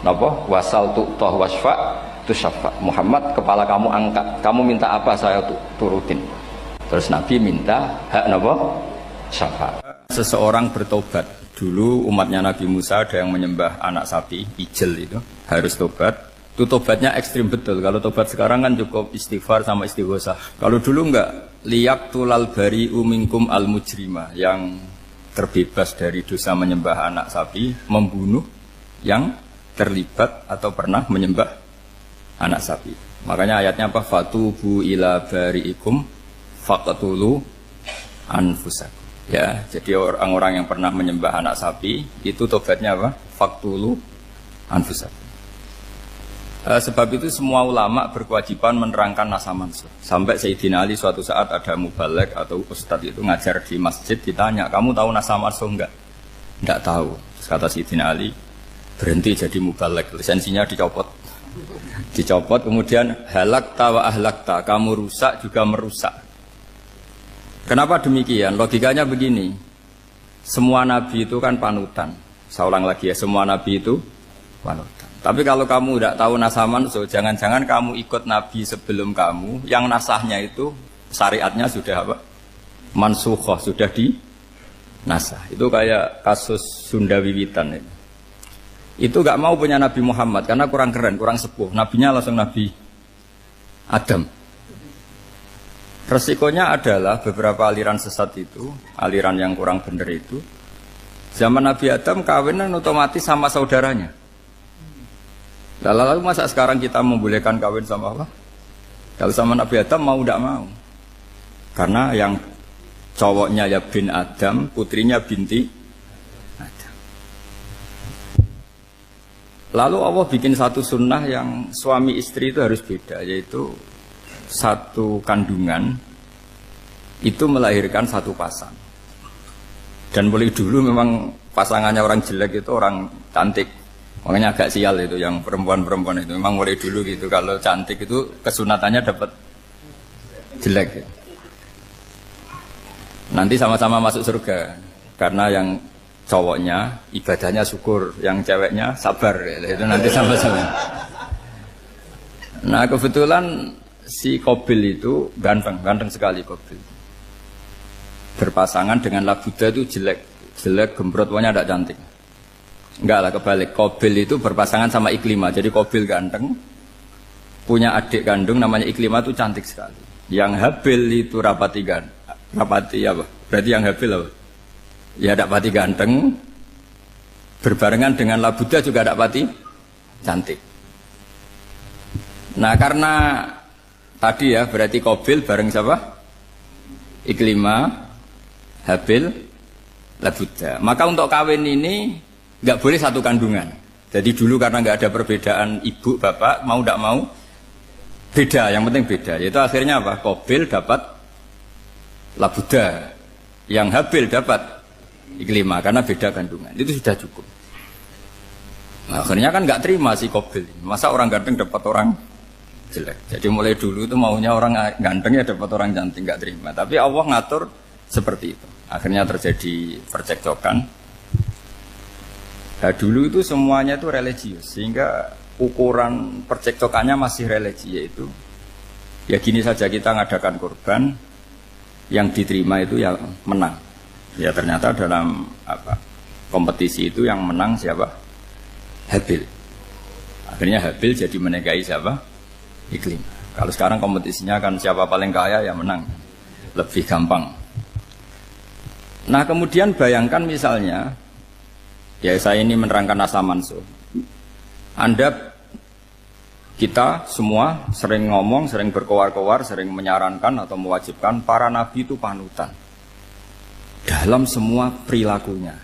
napa wasal tu'tah wasfa tusaffa. Muhammad kepala kamu angkat, kamu minta apa saya turutin. Terus Nabi minta hak napa syafaat. Seseorang bertobat. Dulu umatnya Nabi Musa ada yang menyembah anak sapi, ijel itu, harus tobat. Itu tobatnya ekstrim betul. Kalau tobat sekarang kan cukup istighfar sama istighosah. Kalau dulu enggak, liyak tulal bari umingkum al mujrima, yang terbebas dari dosa menyembah anak sapi, membunuh yang terlibat atau pernah menyembah anak sapi. Makanya ayatnya apa? Fatubu ila bariikum faqtulu anfusakum. Ya, jadi orang-orang yang pernah menyembah anak sapi itu tobatnya apa? Faktulu anfusakum. Sebab itu semua ulama berkewajiban menerangkan nasa mansuh. Sampai Sayyidina Ali suatu saat ada mubalek atau ustadz itu ngajar di masjid, ditanya, kamu tahu nasa mansuh enggak? Enggak tahu. Terus kata Sayyidina Ali, berhenti jadi mubalek, lisensinya dicopot. Dicopot, kemudian halakta wa ahlakta, kamu rusak juga merusak. Kenapa demikian? Logikanya begini, semua nabi itu kan panutan. Saya ulang lagi ya, semua nabi itu panutan. Tapi kalau kamu tidak tahu nasaman, so jangan-jangan kamu ikut nabi sebelum kamu, yang nasahnya itu syariatnya sudah apa? Mansukhoh, sudah di nasah. Itu kayak kasus Sunda Wiwitan itu. Itu gak mau punya Nabi Muhammad karena kurang keren, kurang sepuh. Nabinya langsung Nabi Adam. Resikonya adalah beberapa aliran sesat itu, aliran yang kurang benar itu, zaman Nabi Adam kawinan otomatis sama saudaranya. Lalu masa sekarang kita membolehkan kawin sama apa? Kalau sama Nabi Adam mau tidak mau. Karena yang cowoknya ya bin Adam, putrinya binti Adam. Lalu Allah bikin satu sunnah yang suami istri itu harus beda, yaitu satu kandungan itu melahirkan satu pasang. Dan mulai dulu memang pasangannya orang jelek itu orang cantik. Makanya agak sial itu yang perempuan-perempuan itu. Memang mulai dulu gitu. Kalau cantik itu kesunatannya dapat jelek. Ya. Nanti sama-sama masuk surga. Karena yang cowoknya ibadahnya syukur, yang ceweknya sabar. Ya. Itu nanti sama-sama. Nah kebetulan si Qabil itu ganteng sekali Qabil. Berpasangan dengan Labuda itu jelek gembrot, pokoknya tidak cantik. Enggak lah, kebalik. Qabil itu berpasangan sama Iklimah. Jadi Qabil ganteng, punya adik kandung namanya Iklimah itu cantik sekali. Yang Habil itu rapati apa? Berarti yang Habil apa? Ya dapati ganteng, berbarengan dengan Labuda juga dapati cantik. Nah karena tadi ya berarti Qabil bareng siapa? Iklimah, Habil, Labuda. Maka untuk kawin ini nggak boleh satu kandungan. Jadi dulu karena nggak ada perbedaan ibu bapak, mau tidak mau beda. Yang penting beda. Yaitu akhirnya apa? Qabil dapat Labuda, yang Habil dapat Iklimah karena beda kandungan. Itu sudah cukup. Nah, akhirnya kan nggak terima si Qabil. Masa orang ganteng dapat orang jelek. Jadi mulai dulu itu maunya orang ganteng ya dapat orang cantik, nggak terima. Tapi Allah ngatur seperti itu. Akhirnya terjadi percekcokan. Nah dulu itu semuanya itu religius, sehingga ukuran percekcokannya masih religi, yaitu ya gini saja, kita ngadakan kurban, yang diterima itu yang menang. Ya ternyata dalam kompetisi itu yang menang siapa? Habil. Akhirnya Habil jadi menikahi siapa? Iklimah. Kalau sekarang kompetisinya kan siapa paling kaya yang menang, lebih gampang. Nah kemudian bayangkan misalnya, ya saya ini menerangkan asa mansuh. Kita semua sering ngomong, sering berkoar-koar, sering menyarankan atau mewajibkan para nabi itu panutan dalam semua perilakunya.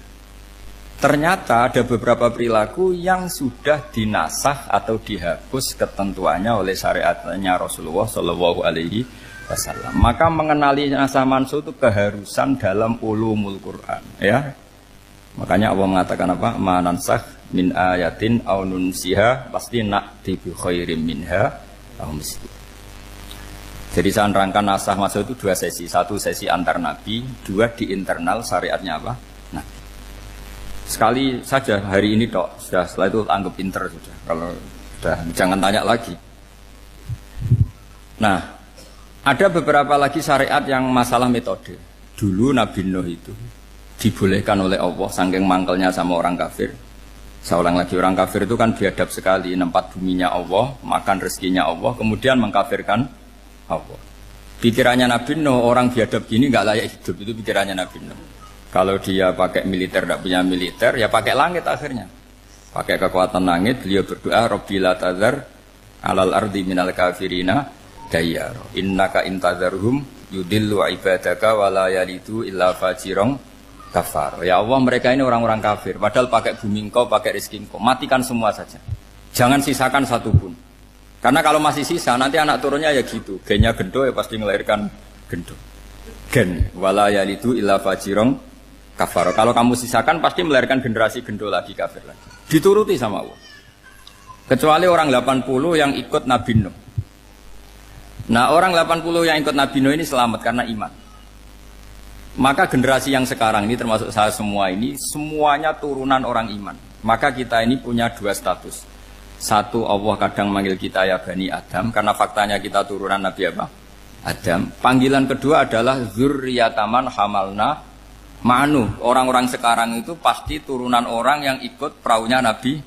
Ternyata ada beberapa perilaku yang sudah dinasah atau dihapus ketentuannya oleh syariatnya Rasulullah Shallallahu Alaihi Wasallam. Maka mengenali nasah mansuh itu keharusan dalam ulumul Quran. Ya, makanya Allah mengatakan apa? Manansah min ayatin aw nunsiha pasti na'ti bi khairim minha aw misli. Jadi saya nerangkan nasah mansuh itu dua sesi. Satu sesi antar nabi, dua di internal syariatnya apa? Sekali saja hari ini tok, sudah setelah itu anggap pinter sudah. Kalau sudah jangan tanya lagi. Nah, ada beberapa lagi syariat yang masalah metode. Dulu Nabi Nuh itu dibolehkan oleh Allah saking mangkelnya sama orang kafir. Saya ulang lagi, orang kafir itu kan biadab sekali, nempat buminya Allah, makan rezekinya Allah, kemudian mengkafirkan Allah. Pikirannya Nabi Nuh, orang biadab gini nggak layak hidup, itu pikirannya Nabi Nuh. Kalau dia pakai militer, tidak punya militer, ya pakai langit akhirnya. Pakai kekuatan langit, beliau berdoa, Rabbi la tazar alal ardi minal kafirina dayyar. Innaka intazarhum yudillu ibadaka wa la yalidu illa fajirong kafar. Ya Allah, mereka ini orang-orang kafir. Padahal pakai bumi engkau, pakai rezeki engkau. Matikan semua saja. Jangan sisakan satupun. Karena kalau masih sisa, nanti anak turunnya ya gitu. Gennya gendo ya pasti melahirkan gendo. Gen, wa la yalidu illa fajirong kafar. Kalau kamu sisakan pasti melahirkan generasi gendo lagi, kafir lagi. Dituruti sama Allah. Kecuali orang 80 yang ikut Nabi Nuh. Nah orang 80 yang ikut Nabi Nuh ini selamat karena iman. Maka generasi yang sekarang ini termasuk saya semua ini, semuanya turunan orang iman. Maka kita ini punya dua status. Satu, Allah kadang manggil kita ya Bani Adam, karena faktanya kita turunan Nabi apa? Adam. Panggilan kedua adalah Zurriyataman Hamalna Ma'nu. Orang-orang sekarang itu pasti turunan orang yang ikut perahunya Nabi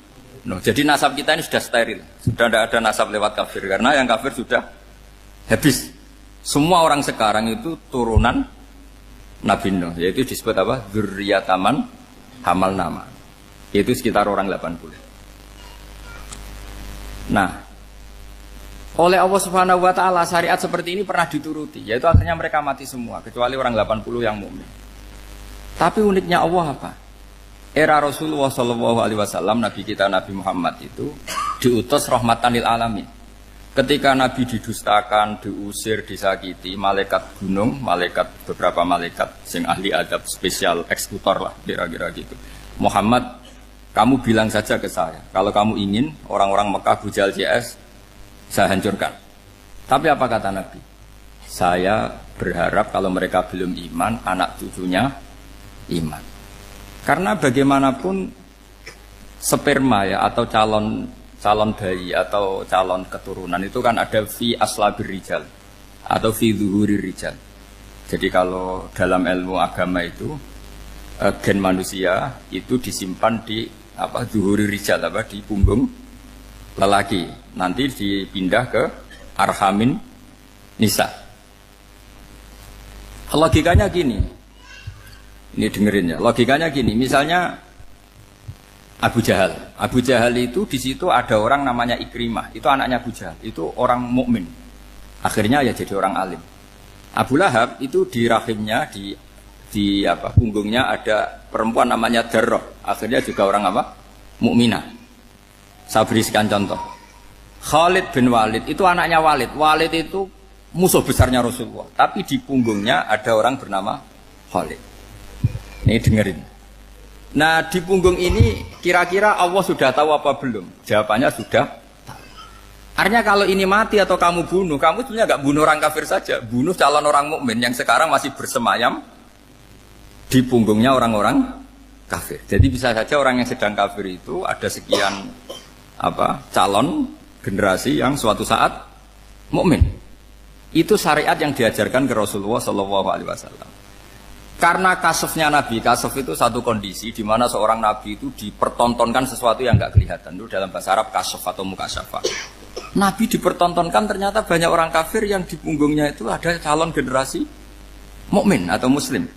Nuh. Jadi nasab kita ini sudah steril. Sudah tidak ada nasab lewat kafir. Karena yang kafir sudah habis. Semua orang sekarang itu turunan Nabi Nuh. Yaitu disebut apa? Zurriyataman Hamalna Ma'nu. Itu sekitar orang 80. Nah, oleh Allah Subhanahu wa taala syariat seperti ini pernah dituruti, yaitu akhirnya mereka mati semua kecuali orang 80 yang mukmin. Tapi uniknya Allah apa? Era Rasulullah Shallallahu Alaihi Wasallam, Nabi kita Nabi Muhammad itu diutus rahmatan lil alamin. Ketika Nabi didustakan, diusir, disakiti, malaikat gunung, beberapa malaikat sing ahli adab spesial eksekutor lah kira-kira gitu. Muhammad, kamu bilang saja ke saya, kalau kamu ingin orang-orang Mekah, Abu Jahal, CS, saya hancurkan. Tapi apa kata Nabi? Saya berharap kalau mereka belum iman, anak cucunya iman. Karena bagaimanapun sperma ya atau calon bayi atau calon keturunan itu kan ada fi aslabir rijal atau fi zuhurir rijal. Jadi kalau dalam ilmu agama itu gen manusia itu disimpan di zuhurir rijal di punggung lelaki. Nanti dipindah ke arhamin nisa. Logikanya gini. Ini dengerin ya. Logikanya gini, misalnya Abu Jahal. Abu Jahal itu di situ ada orang namanya Ikrimah. Itu anaknya Abu Jahal. Itu orang mukmin. Akhirnya ya jadi orang alim. Abu Lahab itu di rahimnya di punggungnya ada perempuan namanya Darrah. Akhirnya juga orang mukminah. Saya berikan contoh. Khalid bin Walid itu anaknya Walid. Walid itu musuh besarnya Rasulullah. Tapi di punggungnya ada orang bernama Khalid. Ini dengerin. Nah di punggung ini kira-kira Allah sudah tahu apa belum? Jawabannya sudah tahu. Artinya kalau ini mati atau kamu bunuh, kamu sebenarnya nggak bunuh orang kafir saja, bunuh calon orang mukmin yang sekarang masih bersemayam di punggungnya orang-orang kafir. Jadi bisa saja orang yang sedang kafir itu ada sekian calon generasi yang suatu saat mukmin. Itu syariat yang diajarkan ke Rasulullah SAW. Karena kasofnya Nabi, kasof itu satu kondisi di mana seorang Nabi itu dipertontonkan sesuatu yang nggak kelihatan. Itu dalam bahasa Arab kasof atau mukasyafa. Nabi dipertontonkan ternyata banyak orang kafir yang di punggungnya itu ada calon generasi mukmin atau muslim.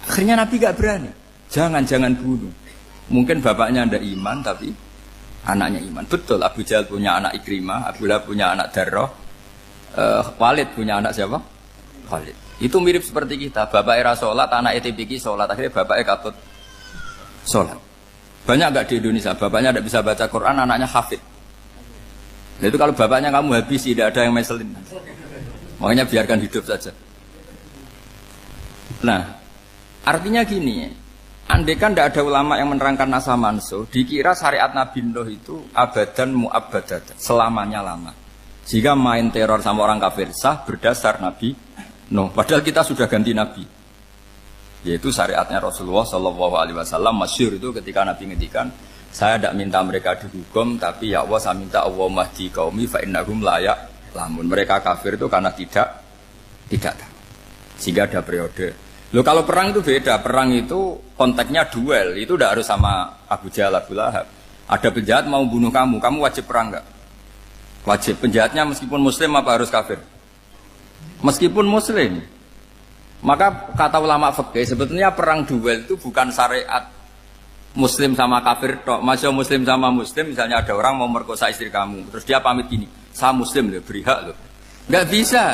Akhirnya Nabi nggak berani. Jangan bunuh. Mungkin bapaknya ada iman tapi anaknya iman. Betul, Abu Jahal punya anak Ikrimah, Abu Lahab punya anak Darrah, Walid punya anak siapa? Khalid. Itu mirip seperti kita, bapak era sholat, anak etipiki sholat, akhirnya bapaknya katut sholat. Banyak nggak di Indonesia, bapaknya tidak bisa baca Quran, anaknya hafid. Nah, itu kalau bapaknya kamu habis, tidak ada yang meselin. Makanya biarkan hidup saja. Nah, artinya gini, andai kan tidak ada ulama yang menerangkan nasa mansuh, dikira syariat Nabi Nuh itu abadan mu'abbadat, selamanya lama. Jika main teror sama orang kafir sah berdasar Nabi Nuh, padahal kita sudah ganti Nabi. Yaitu syariatnya Rasulullah SAW masyhur itu ketika Nabi ngendikan, saya tidak minta mereka dihukum, tapi ya Allah saya minta Allah mahdi qaumi fa innahum la ya'lamun. Mereka kafir itu karena tidak tahu. Sehingga ada periode. Loh kalau perang itu beda, perang itu konteksnya duel, itu tidak harus sama Abu Jahal, Abu Lahab. Ada penjahat mau bunuh kamu wajib perang enggak? Wajib. Penjahatnya meskipun muslim apa harus kafir? Meskipun muslim. Maka kata ulama fikih sebetulnya perang duel itu bukan syariat muslim sama kafir tok. Masih muslim sama muslim, misalnya ada orang mau merkosa istri kamu, terus dia pamit gini, saya muslim loh, beri hak loh. Enggak bisa.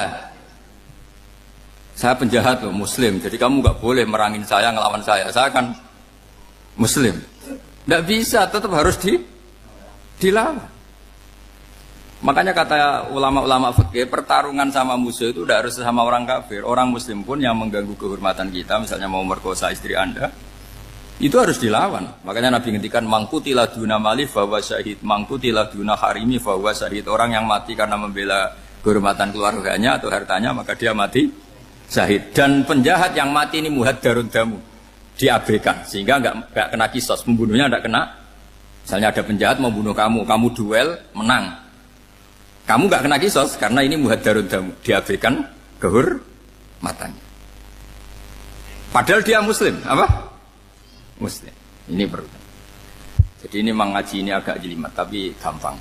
Saya penjahat loh, muslim, jadi kamu enggak boleh merangin saya, ngelawan saya kan muslim. Enggak bisa, tetap harus dilawan. Makanya kata ulama-ulama fikih, pertarungan sama musuh itu tidak harus sama orang kafir. Orang muslim pun yang mengganggu kehormatan kita, misalnya mau merkosa istri Anda, itu harus dilawan. Makanya Nabi ngendikan mangkutilah duna mali fahuwa syahid, mangkutilah duna harimi fahuwa syahid. Orang yang mati karena membela kehormatan keluarganya atau hartanya, maka dia mati syahid. Dan penjahat yang mati ini muhaddarun damu, diabaikan sehingga enggak kena kisos, pembunuhnya enggak kena. Misalnya ada penjahat mau bunuh kamu duel, menang. Kamu nggak kena kisos karena ini muhaddarun damu, diabaikan kehormatannya. Padahal dia muslim, apa? Muslim. Ini perlu. Jadi ini mengaji ini agak jelimet, tapi gampang.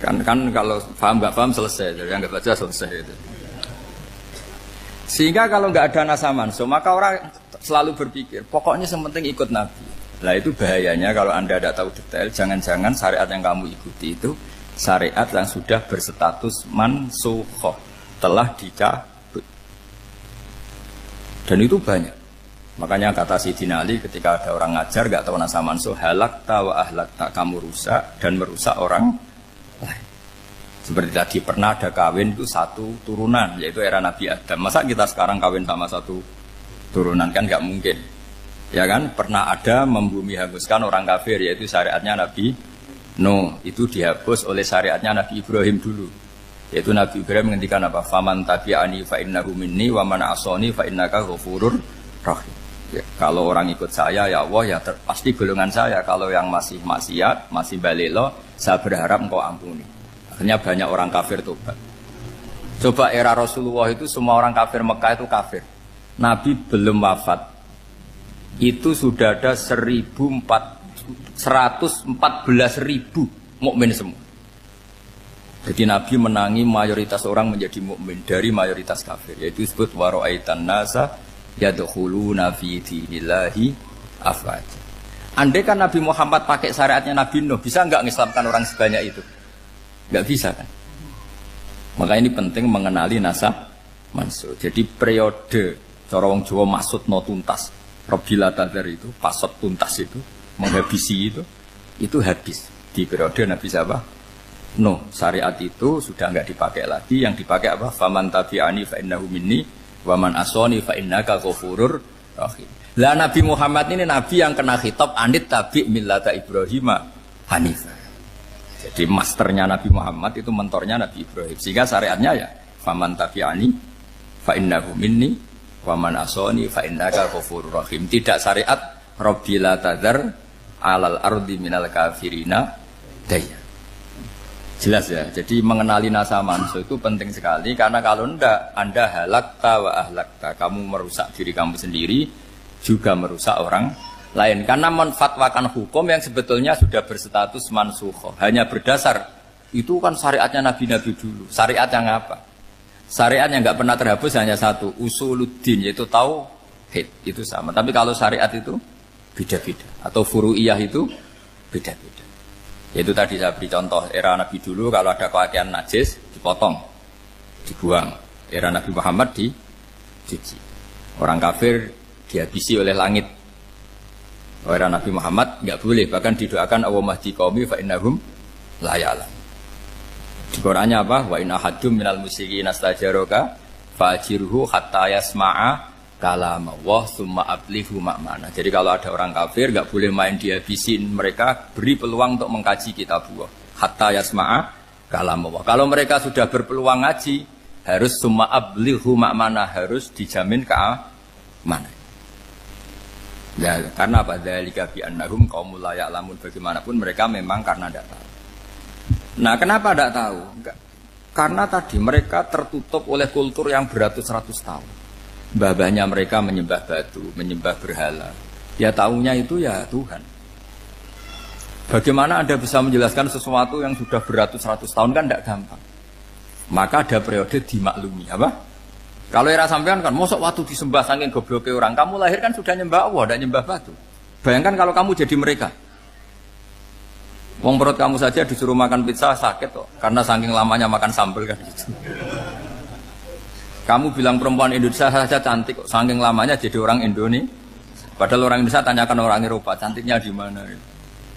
Kan kalau paham nggak paham selesai, jadi yang nggak baca selesai itu. Sehingga kalau nggak ada nasa mansuh, maka orang selalu berpikir, pokoknya yang penting ikut Nabi. Lah itu bahayanya kalau Anda tidak tahu detail, jangan-jangan syariat yang kamu ikuti itu syariat yang sudah berstatus mansukhoh, telah dicabut. Dan itu banyak. Makanya kata Sayyidina Ali ketika ada orang ngajar gak tahu nasa mansuh, halakta wa ahlakta, kamu rusak dan merusak orang lain. Seperti tadi pernah ada kawin itu satu turunan, yaitu era Nabi Adam. Masa kita sekarang kawin sama satu turunan, kan nggak mungkin. Ya kan, pernah ada membumi hanguskan orang kafir, yaitu syariatnya Nabi Nuh. Itu dihapus oleh syariatnya Nabi Ibrahim dulu. Yaitu Nabi Ibrahim menghentikan apa? Faman tabi'ani fa innahu minni wa man asani fa innaka ghafurur rahim. Ya, kalau orang ikut saya ya Allah ya pasti golongan saya. Kalau yang masih maksiat, masih balelo, saya berharap engkau ampuni. Akhirnya banyak orang kafir tobat. Coba era Rasulullah itu semua orang kafir Mekah itu kafir. Nabi belum wafat. Itu sudah ada 114.000 mukmin semua. Jadi Nabi menangi mayoritas orang menjadi mukmin dari mayoritas kafir. Yaitu disebut wara'aitan nasa yadkhuluna fi dinillahi afwaja. Andai kan Nabi Muhammad pakai syariatnya Nabi Nuh, bisa enggak mengislamkan orang sebanyak itu? Enggak bisa kan? Maka ini penting mengenali nasab mansur. Jadi periode cara wong Jawa maksud no tuntas. Robila tadar itu, pasot tuntas itu, menghabisi itu habis di periode Nabi siapa? Nuh. Syariat itu sudah enggak dipakai lagi. Yang dipakai apa? Faman tabi'ani fa innahu minni wa man asani fa innaka ghafurur rahim. Lah Nabi Muhammad ini nabi yang kena khitab anit tabi' millata Ibrahim hanifah. Jadi masternya Nabi Muhammad itu mentornya Nabi Ibrahim. Sehingga syariatnya ya faman tabi'ani fa innahu minni wa man asani fa innaka ghafurur rahim. Tidak syariat rabbila tadzar alal ardi minal kafirina daya. Jelas ya. Jadi mengenali nasa mansuh itu penting sekali karena kalau enggak Anda halakta wa ahlakta, kamu merusak diri kamu sendiri juga merusak orang lain karena menfatwakan hukum yang sebetulnya sudah berstatus mansukh hanya berdasar itu kan syariatnya nabi-nabi dulu. Syariat yang apa? Syariat yang enggak pernah terhapus hanya satu, usuluddin, yaitu tauhid, itu sama. Tapi kalau syariat itu beda-beda atau furu'iyah itu beda-beda. Yaitu tadi saya beri contoh era Nabi dulu kalau ada pakaian najis dipotong, dibuang. Era Nabi Muhammad dicuci. Orang kafir dihabisi oleh langit. Era Nabi Muhammad nggak boleh, bahkan didoakan Allahumma hdi qaumi fa innahum la ya'lamun. Di Qur'annya apa? Wa in ahadum minal musyrikin astajaraka fa'jirhu hatta yasma'a kalam Allah summa ablihu makmana. Jadi kalau ada orang kafir nggak boleh main dihabisin, mereka beri peluang untuk mengkaji kitab Allah hatta yasma'a kalam Allah. Kalau mereka sudah berpeluang ngaji harus summa ablihu makmana, harus dijamin keamanan. Ya karena apa? Dzalika bi annahum qaumul la ya'lamun. Bagaimanapun mereka memang karena tidak tahu. Nah kenapa tidak tahu? Enggak. Karena tadi mereka tertutup oleh kultur yang beratus-ratus tahun. Mbah-mbahnya mereka menyembah batu, menyembah berhala. Ya taunya itu ya Tuhan. Bagaimana Anda bisa menjelaskan sesuatu yang sudah beratus-ratus tahun kan tidak gampang. Maka ada periode dimaklumi, apa? Kalau era sampean kan, mosok waktu disembah saking gobloknya orang, kamu lahir kan sudah nyembah Allah, tidak nyembah batu. Bayangkan kalau kamu jadi mereka. Wong perut kamu saja disuruh makan pizza sakit kok, karena saking lamanya makan sambal kan gitu. Kamu bilang perempuan Indonesia saja cantik kok, saking lamanya jadi orang Indonesia. Padahal orang Indonesia tanyakan orang Eropa, cantiknya di mana?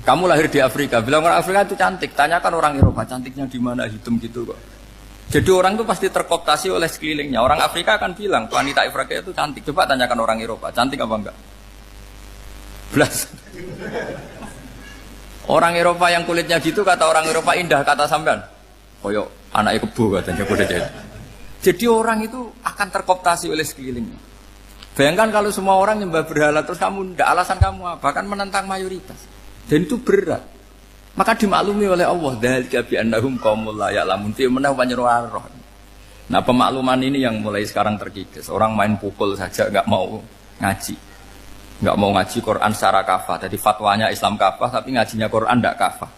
Kamu lahir di Afrika, bilang orang Afrika itu cantik, tanyakan orang Eropa, cantiknya di mana? Hitam gitu kok. Jadi orang itu pasti terkooptasi oleh sekelilingnya. Orang Afrika akan bilang wanita Afrika itu cantik. Coba tanyakan orang Eropa, cantik apa enggak? Belas. Orang Eropa yang kulitnya gitu kata orang Eropa indah, kata sampean. Koyok anaknya kebo katanya kuda jadi. Jadi orang itu akan terkooptasi oleh sekelilingnya. Bayangkan kalau semua orang nyembah berhala terus kamu tidak, alasan kamu apa? Kan menentang mayoritas. Dan itu berat. Maka dimaklumi oleh Allah. Dzalika bi annahum qaumul la ya'lamun fi manah panyeruarah. Nah, pemakluman ini yang mulai sekarang terkikis. Orang main pukul saja enggak mau ngaji. Enggak mau ngaji Quran secara kafah. Jadi fatwanya Islam kafah tapi ngajinya Quran enggak kafah.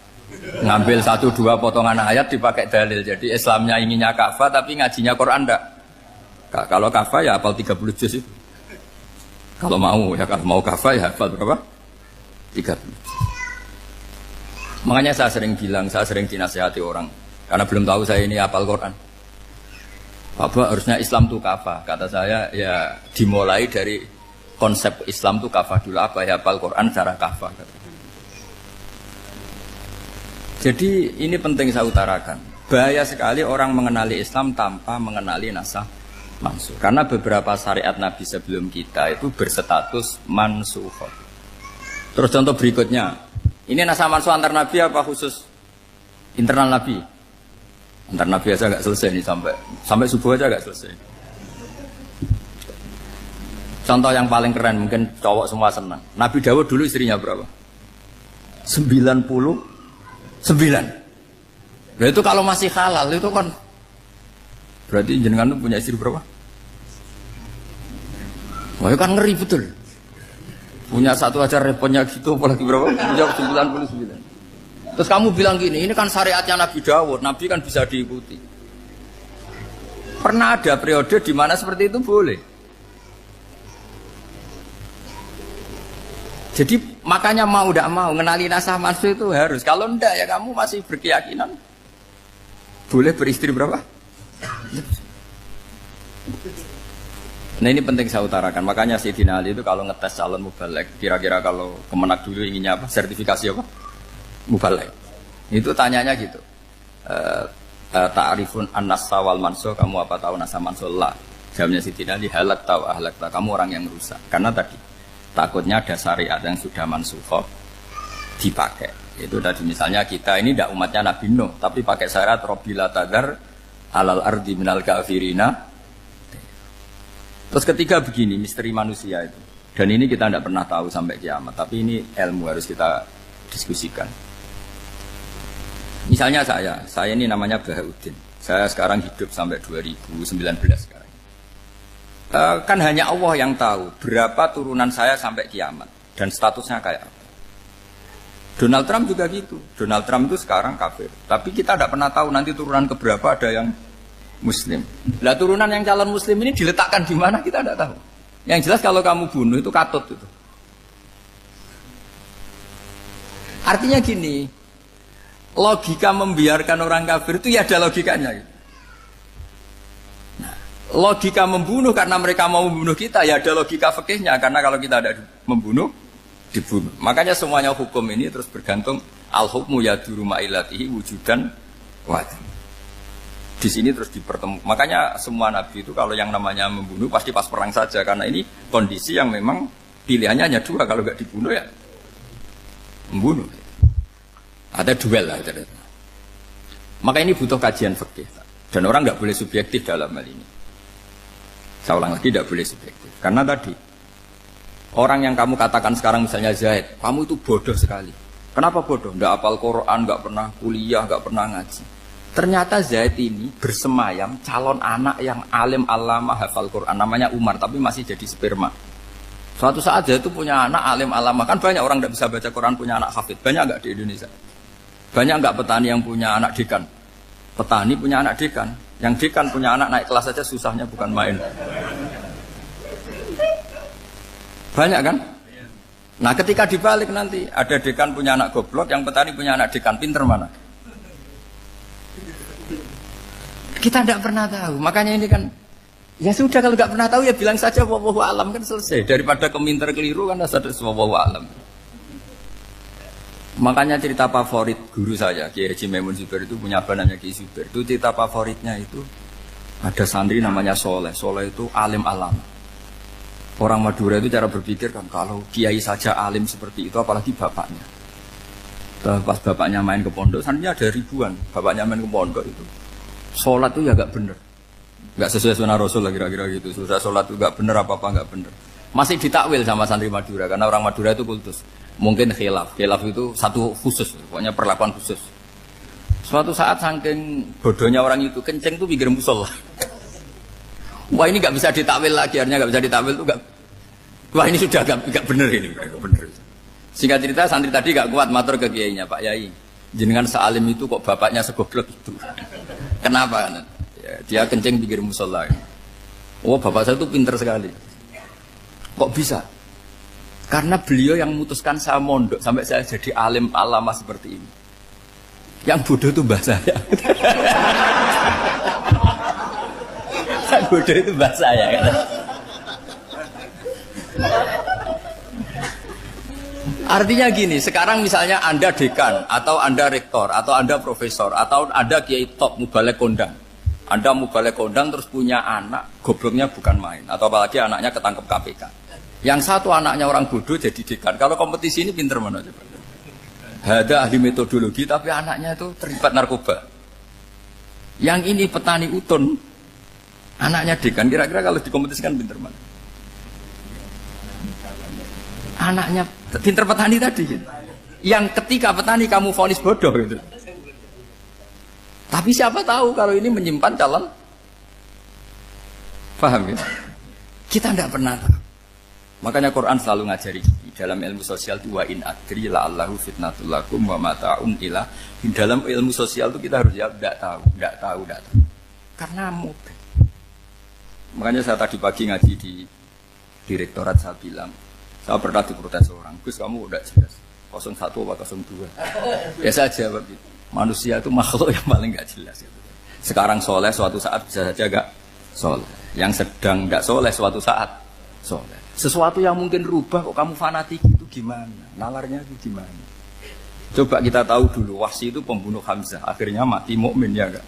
Ngambil 1-2 potongan ayat dipakai dalil. Jadi Islamnya inginnya kafah tapi ngajinya Quran enggak. Kalau kafah ya hafal 30 juz itu. Kalau mau ya, kalau mau kafah ya hafal berapa? 30. Makanya saya sering bilang, saya sering dinasihati orang karena belum tahu saya ini hafal Quran. Bapak harusnya Islam itu kafah. Kata saya ya dimulai dari konsep Islam itu kafah dulu, apa ya hafal Quran secara kafah. Jadi ini penting saya utarakan. Bahaya sekali orang mengenali Islam tanpa mengenali nasah mansuh. Karena beberapa syariat Nabi sebelum kita itu berstatus mansukhah. Terus contoh berikutnya, ini nasah mansuh antar Nabi apa khusus internal Nabi? Antar Nabi aja agak selesai nih sampai subuh aja agak selesai. Contoh yang paling keren mungkin cowok semua senang. Nabi Dawud dulu istrinya berapa? 99. Nah itu kalau masih halal itu kan berarti jenengan itu punya istri berapa? Wah itu kan ngeri betul. Punya satu aja repotnya gitu apalagi berapa? Punya 99. Terus kamu bilang gini, ini kan syariatnya Nabi Dawud, Nabi kan bisa diikuti. Pernah ada periode di mana seperti itu boleh. Jadi makanya mau tidak mau ngenali nasah mansuh itu harus. Kalau enggak ya kamu masih berkeyakinan boleh beristri berapa? Nah ini penting saya utarakan. Makanya Sayyidina Ali itu kalau ngetes calon mubalek, kira-kira kalau Kemenak dulu inginnya apa? Sertifikasi apa? Mubalek. Itu tanyanya gitu. Ta'rifun an-nasa wal mansuh, kamu apa tahu nasah mansuh? La. Jawabnya Sayyidina Ali, halak tahu ahlak tahu. Kamu orang yang rusak. Karena tadi takutnya ada syariat yang sudah mansukhah dipakai. Itu tadi misalnya kita ini tidak umatnya Nabi Nuh, tapi pakai syarat Robbila tadar alal ardi minal kafirina. Terus ketiga begini, misteri manusia itu. Dan ini kita tidak pernah tahu sampai kiamat, tapi ini ilmu harus kita diskusikan. Misalnya saya ini namanya Bahauddin. Saya sekarang hidup sampai 2019 sekarang. Kan hanya Allah yang tahu berapa turunan saya sampai kiamat dan statusnya kayak apa. Donald Trump juga gitu. Donald Trump itu sekarang kafir, tapi kita tidak pernah tahu nanti turunan keberapa ada yang Muslim. Lah turunan yang calon Muslim ini diletakkan di mana kita tidak tahu. Yang jelas kalau kamu bunuh itu katut itu. Artinya gini, logika membiarkan orang kafir itu ya ada logikanya. Nah, logika membunuh karena mereka mau membunuh kita ya ada logika fikihnya, karena kalau kita ada membunuh dibunuh. Makanya semuanya hukum ini terus bergantung al-hukmu yaduru ma'ilatihi wujudan wajib. Di sini terus dipertemukan. Makanya semua nabi itu kalau yang namanya membunuh pasti pas perang saja, karena ini kondisi yang memang pilihannya hanya dua, kalau nggak dibunuh ya membunuh. Ada duel lah. Maka ini butuh kajian fikih dan orang nggak boleh subjektif dalam hal ini. Saya ulang lagi, tidak boleh subjektif karena tadi orang yang kamu katakan sekarang misalnya Zaid, kamu itu bodoh sekali. Kenapa bodoh? Nggak hafal Quran, nggak pernah kuliah, nggak pernah ngaji. Ternyata Zaid ini bersemayam calon anak yang alim alama hafal Quran, namanya Umar, tapi masih jadi sperma. Suatu saat Zaid itu punya anak alim alama, kan banyak orang nggak bisa baca Quran punya anak hafid, banyak nggak di Indonesia? Banyak nggak petani yang punya anak dekan? Petani punya anak dekan, yang dekan punya anak naik kelas saja susahnya bukan main. Banyak kan? Nah ketika dibalik nanti ada dekan punya anak goblok, yang petani punya anak dekan, pinter mana? Kita tidak pernah tahu. Makanya ini kan ya sudah, kalau nggak pernah tahu ya bilang saja wallahu alam, kan selesai. Daripada keminter keliru kan ada wallahu alam. Makanya cerita favorit guru saya Kiai Haji Maimun Zubair itu punya apa namanya Kiai Zubair. Itu cerita favoritnya itu ada santri namanya Soleh. Soleh itu alim alam. Orang Madura itu cara berpikir kan kalau kiai saja alim seperti itu apalagi bapaknya. Pas bapaknya main ke pondok, santrinya ada ribuan. Bapaknya main ke pondok itu sholat itu ya gak bener, gak sesuai sunnah Rasul lah kira-kira gitu. Sudah sholat itu gak bener, apa-apa gak bener. Masih ditakwil sama santri Madura karena orang Madura itu kultus. Mungkin khilaf itu satu khusus, pokoknya perlakuan khusus. Suatu saat saking bodohnya orang itu kenceng tuh pinggir musola. Wah ini nggak bisa ditakwil lagi, akhirnya nggak bisa ditakwil tuh nggak. Wah ini sudah nggak bener ini, nggak bener. Singkat cerita santri tadi nggak kuat matur ke kiainya, Pak Yai, jenengan sealim itu kok bapaknya segoblok itu. Kenapa? Ya, dia kencing pinggir musola. Oh bapak saya tuh pinter sekali. Kok bisa? Karena beliau yang memutuskan saya mondok sampai saya jadi alim alama seperti ini. Yang bodoh itu mbah saya. Yang bodoh itu mbah saya kan? Artinya gini, sekarang misalnya Anda dekan, atau Anda rektor, atau Anda profesor, atau Anda kiai top, mubalek kondang. Anda mubalek kondang terus punya anak, gobloknya bukan main. Atau apalagi anaknya ketangkep KPK. Yang satu anaknya orang bodoh jadi dekan. Kalau kompetisi ini pinter mana coba? Ada ahli metodologi, tapi anaknya itu terlibat narkoba. Yang ini petani utun, anaknya dekan. Kira-kira kalau dikompetisikan pinter mana? Anaknya pinter petani tadi gitu. Yang ketika petani kamu vonis bodoh gitu. Tapi siapa tahu kalau ini menyimpan calon. Paham ya? Kita tidak pernah tahu. Makanya Quran selalu ngajari dalam ilmu sosial itu wa in adri la'allahu fitnatul lakum wa mata'un ila. Dalam ilmu sosial itu kita harus jawab tidak tahu. Karena mudah. Makanya saya tadi pagi ngaji di direktorat saya bilang, saya pernah diprotes orang, Gus kamu udah jelas 01 apa 02. Ya saya jawab gitu. Manusia itu makhluk yang paling gak jelas gitu. Sekarang soleh suatu saat bisa saja gak soleh. Yang sedang gak soleh suatu saat soleh. Sesuatu yang mungkin rubah kok kamu fanatik itu gimana? Nalarnya itu gimana? Coba kita tahu dulu Wahsy itu pembunuh Hamzah, akhirnya mati mukmin ya enggak?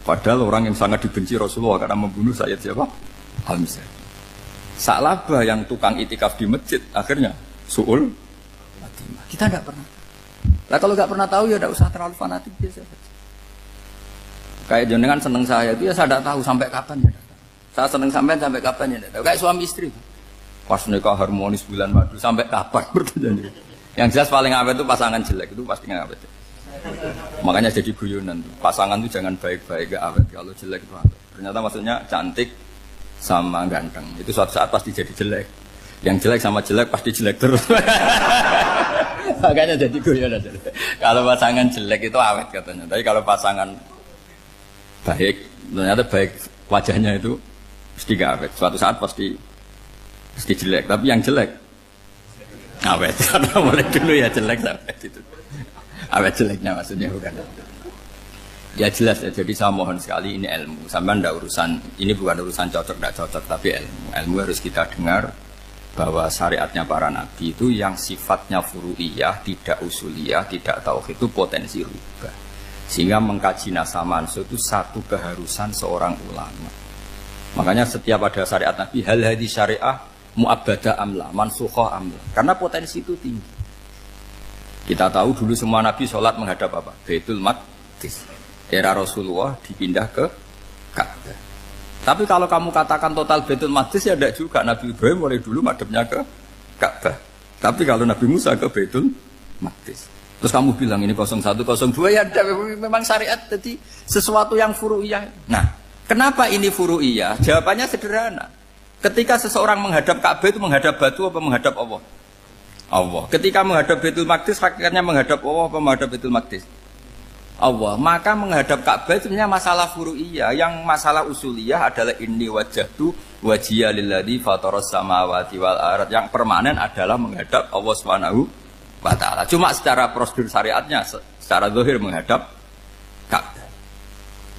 Padahal orang yang sangat dibenci Rasulullah karena membunuh Sayyid siapa? Hamzah. Sa'labah yang tukang itikaf di masjid akhirnya su'ul Fatimah. Kita enggak pernah. Lah kalau enggak pernah tahu ya enggak usah terlalu fanatik biasa saja. Kayak jenengan seneng saya itu ya saya enggak tahu sampai kapan ya. Saya seneng sampean sampai kapan ya enggak tahu. Kayak suami istri. Pas nikah harmonis bulan madu sampai kapan berjanji. Yang jelas paling awet itu pasangan jelek itu pasti nggak awet. Makanya jadi guyonan. Pasangan itu jangan baik-baik gak awet. Kalau jelek itu awet. Ternyata maksudnya cantik sama ganteng. Itu suatu saat pasti jadi jelek. Yang jelek sama jelek pasti jelek terus. Makanya jadi guyonan. Kalau pasangan jelek itu awet katanya. Tapi kalau pasangan baik, ternyata baik wajahnya itu pasti gak awet. Suatu saat pasti jelek, tapi yang jelek awet, karena mulai dulu ya jelek sampai gitu. Awet jeleknya maksudnya bukan. Ya jelas ya, jadi saya mohon sekali ini ilmu. Sampai ndak urusan, ini bukan urusan cocok ndak cocok, tapi ilmu. Ilmu harus kita dengar bahwa syariatnya para nabi itu yang sifatnya furu'iyah, tidak usuliyah, tidak tauhid itu potensi rubah. Sehingga mengkaji nasah mansukh itu satu keharusan seorang ulama. Makanya setiap ada syariat nabi, hal hadis syariah mu'abbadah amla, mansukhoh amla. Karena potensi itu tinggi. Kita tahu dulu semua nabi sholat menghadap apa? Baitul Maqdis. Era Rasulullah dipindah ke Ka'bah. Tapi kalau kamu katakan total Baitul Maqdis ya tidak juga. Nabi Ibrahim mulai dulu madhabnya ke Ka'bah. Tapi kalau Nabi Musa ke Baitul Maqdis. Terus kamu bilang ini 01, 02 ya memang syariat jadi sesuatu yang furu'iyah. Nah, kenapa ini furu'iyah? Jawabannya sederhana. Ketika seseorang menghadap Ka'bah itu menghadap batu apa menghadap Allah? Allah. Ketika menghadap Baitul Maqdis hakikatnya menghadap Allah apa menghadap Baitul Maqdis? Allah. Maka menghadap Ka'bah itu sebenarnya masalah furu'iyah. Yang masalah usuliyah adalah inni wajjahtu wajhiya lilladzi fataras samawati wal ardh. Yang permanen adalah menghadap Allah Subhanahu wa taala. Cuma secara prosedur syariatnya secara zahir menghadap Ka'bah.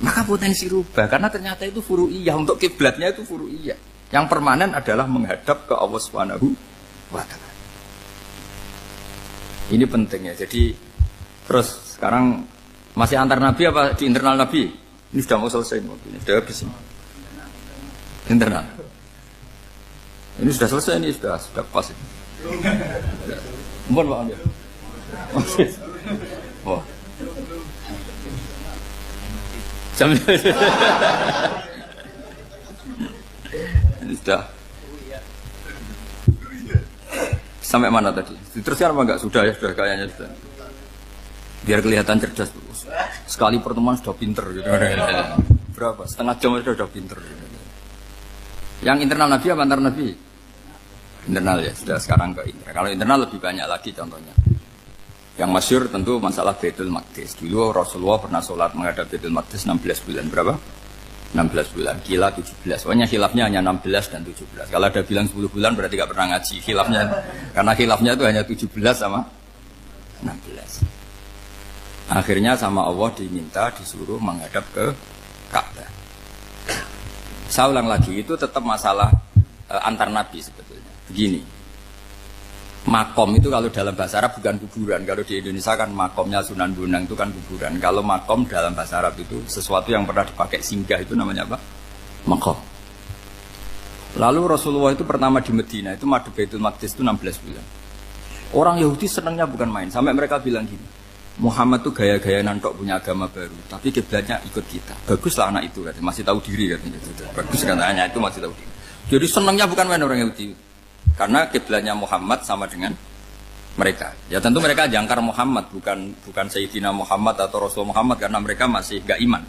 Maka potensi rubah karena ternyata itu furu'iyah. Untuk kiblatnya itu furu'iyah. Yang permanen adalah menghadap ke Allah Subhanahu wa taala. Ini penting ya. Jadi terus sekarang masih antar nabi apa di internal nabi? Ini sudah mau selesai waktunya, sudah habis ini. Internal. Ini sudah selesai, ini sudah pas ini. Mohon Pak Amir. Wah. Jam sudah sampai mana tadi? Diteruskan apa enggak? Sudah ya, sudah kayaknya sudah. Biar kelihatan cerdas. Sekali pertemuan sudah pinter gitu. Berapa? Setengah jam sudah pinter. Yang internal Nabi apa antar Nabi? Internal ya, sudah sekarang ke internal. Kalau internal lebih banyak lagi contohnya. Yang masyhur tentu masalah Baitul Maqdis. Dulu Rasulullah pernah sholat menghadap Baitul Maqdis 16 bulan. Berapa? 16 bulan, kila 17. Pokoknya khilafnya hanya 16 dan 17. Kalau ada bilang 10 bulan berarti gak pernah ngaji khilafnya. Karena khilafnya itu hanya 17 sama 16. Akhirnya sama Allah diminta disuruh menghadap ke Ka'bah. Saya ulang lagi, itu tetap masalah antar nabi sebetulnya. Begini. Makom itu kalau dalam bahasa Arab bukan kuburan. Kalau di Indonesia kan makomnya Sunan Bonang itu kan kuburan. Kalau makom dalam bahasa Arab itu sesuatu yang pernah dipakai singgah, itu namanya apa? Makom. Lalu Rasulullah itu pertama di Medina itu madhep Baitul Maqdis itu 16 bulan. Orang Yahudi senangnya bukan main. Sampai mereka bilang gini, Muhammad tuh gaya-gaya nantok punya agama baru, tapi kiblatnya ikut kita. Baguslah anak itu katanya, masih tahu diri katanya. Bagus katanya itu masih tahu diri. Jadi senangnya bukan main orang Yahudi. Karena kiblatnya Muhammad sama dengan mereka. Ya tentu mereka jangkar Muhammad, bukan Sayyidina Muhammad atau Rasul Muhammad, karena mereka masih gak iman.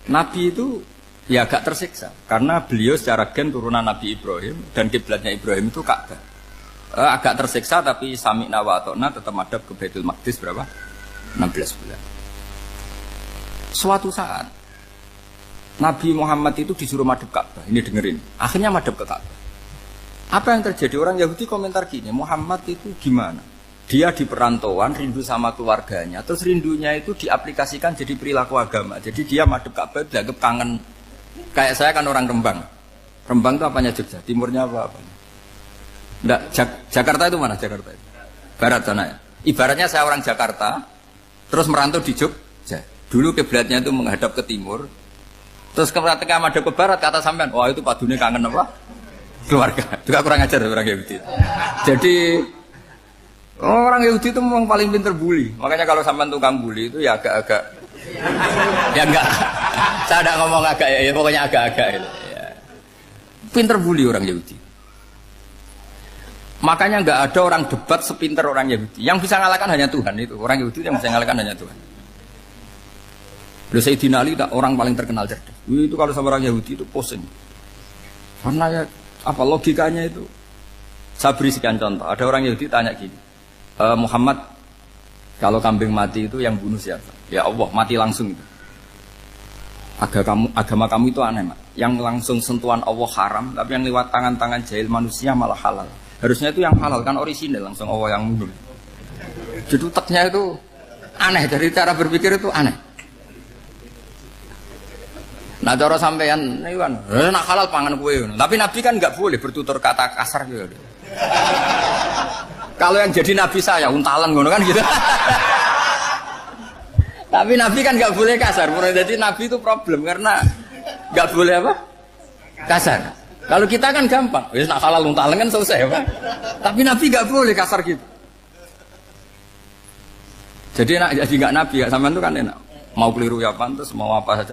Nabi itu ya agak tersiksa karena beliau secara gen turunan Nabi Ibrahim dan kiblatnya Ibrahim itu Ka'bah. Agak tersiksa tapi sami'na wa ata'na tetap madhab ke Baitul Maqdis berapa? 16 bulan. Suatu saat Nabi Muhammad itu disuruh madhab Ka'bah. Ini dengerin. Akhirnya madhab ke Ka'bah. Apa yang terjadi? Orang Yahudi komentar gini, Muhammad itu gimana? Dia di perantauan, rindu sama keluarganya. Terus rindunya itu diaplikasikan jadi perilaku agama. Jadi dia madhab Ka'bah, dianggap kangen. Kayak saya kan orang Rembang. Rembang itu apanya Jogja? Timurnya apa? Enggak, Jakarta itu mana Jakarta itu? Barat sana ya. Ibaratnya saya orang Jakarta, terus merantau di Jogja. Dulu kiblatnya itu menghadap ke timur. Terus ketika madhab ke barat, kata sampean, wah itu padunya kangen apa? Keluarga. Juga kurang ajar orang Yahudi. Jadi orang Yahudi itu memang paling pinter bully. Makanya kalau sampean tukang bully itu ya agak-agak, ya enggak. Saya tidak ngomong agak ya, pokoknya agak-agak. Ya. Pinter bully orang Yahudi. Makanya enggak ada orang debat sepinter orang Yahudi. Yang bisa ngalahkan hanya Tuhan itu. Orang Yahudi yang bisa ngalahkan hanya Tuhan. Sayyidina Ali orang paling terkenal cerdas. Itu kalau sama orang Yahudi itu pusing. Karena ya apa logikanya itu? Saya beri sekian contoh. Ada orang Yahudi tanya gini, Muhammad, kalau kambing mati itu yang bunuh siapa? Ya Allah, mati langsung itu. Agama kamu itu aneh, Mak. Yang langsung sentuhan Allah haram, tapi yang lewat tangan-tangan jahil manusia malah halal. Harusnya itu yang halal kan orisinal, langsung Allah yang bunuh. Jadi utaknya itu aneh, dari cara berpikir itu aneh. Nah cara sampean niku nak halal pangan kue. Tapi Nabi kan nggak boleh bertutur kata kasar gitu. Kalau yang jadi Nabi saya untalan ngono kan gitu. Tapi Nabi kan nggak boleh kasar. Jadi Nabi itu problem karena nggak boleh apa? Kasar. Kalau kita kan gampang. Wis nak halal untalan kan selesai apa? Tapi Nabi nggak boleh kasar gitu. Jadi nak jadi nggak Nabi, sampean itu kan enak. Mau keliru ya pantas, mau apa saja.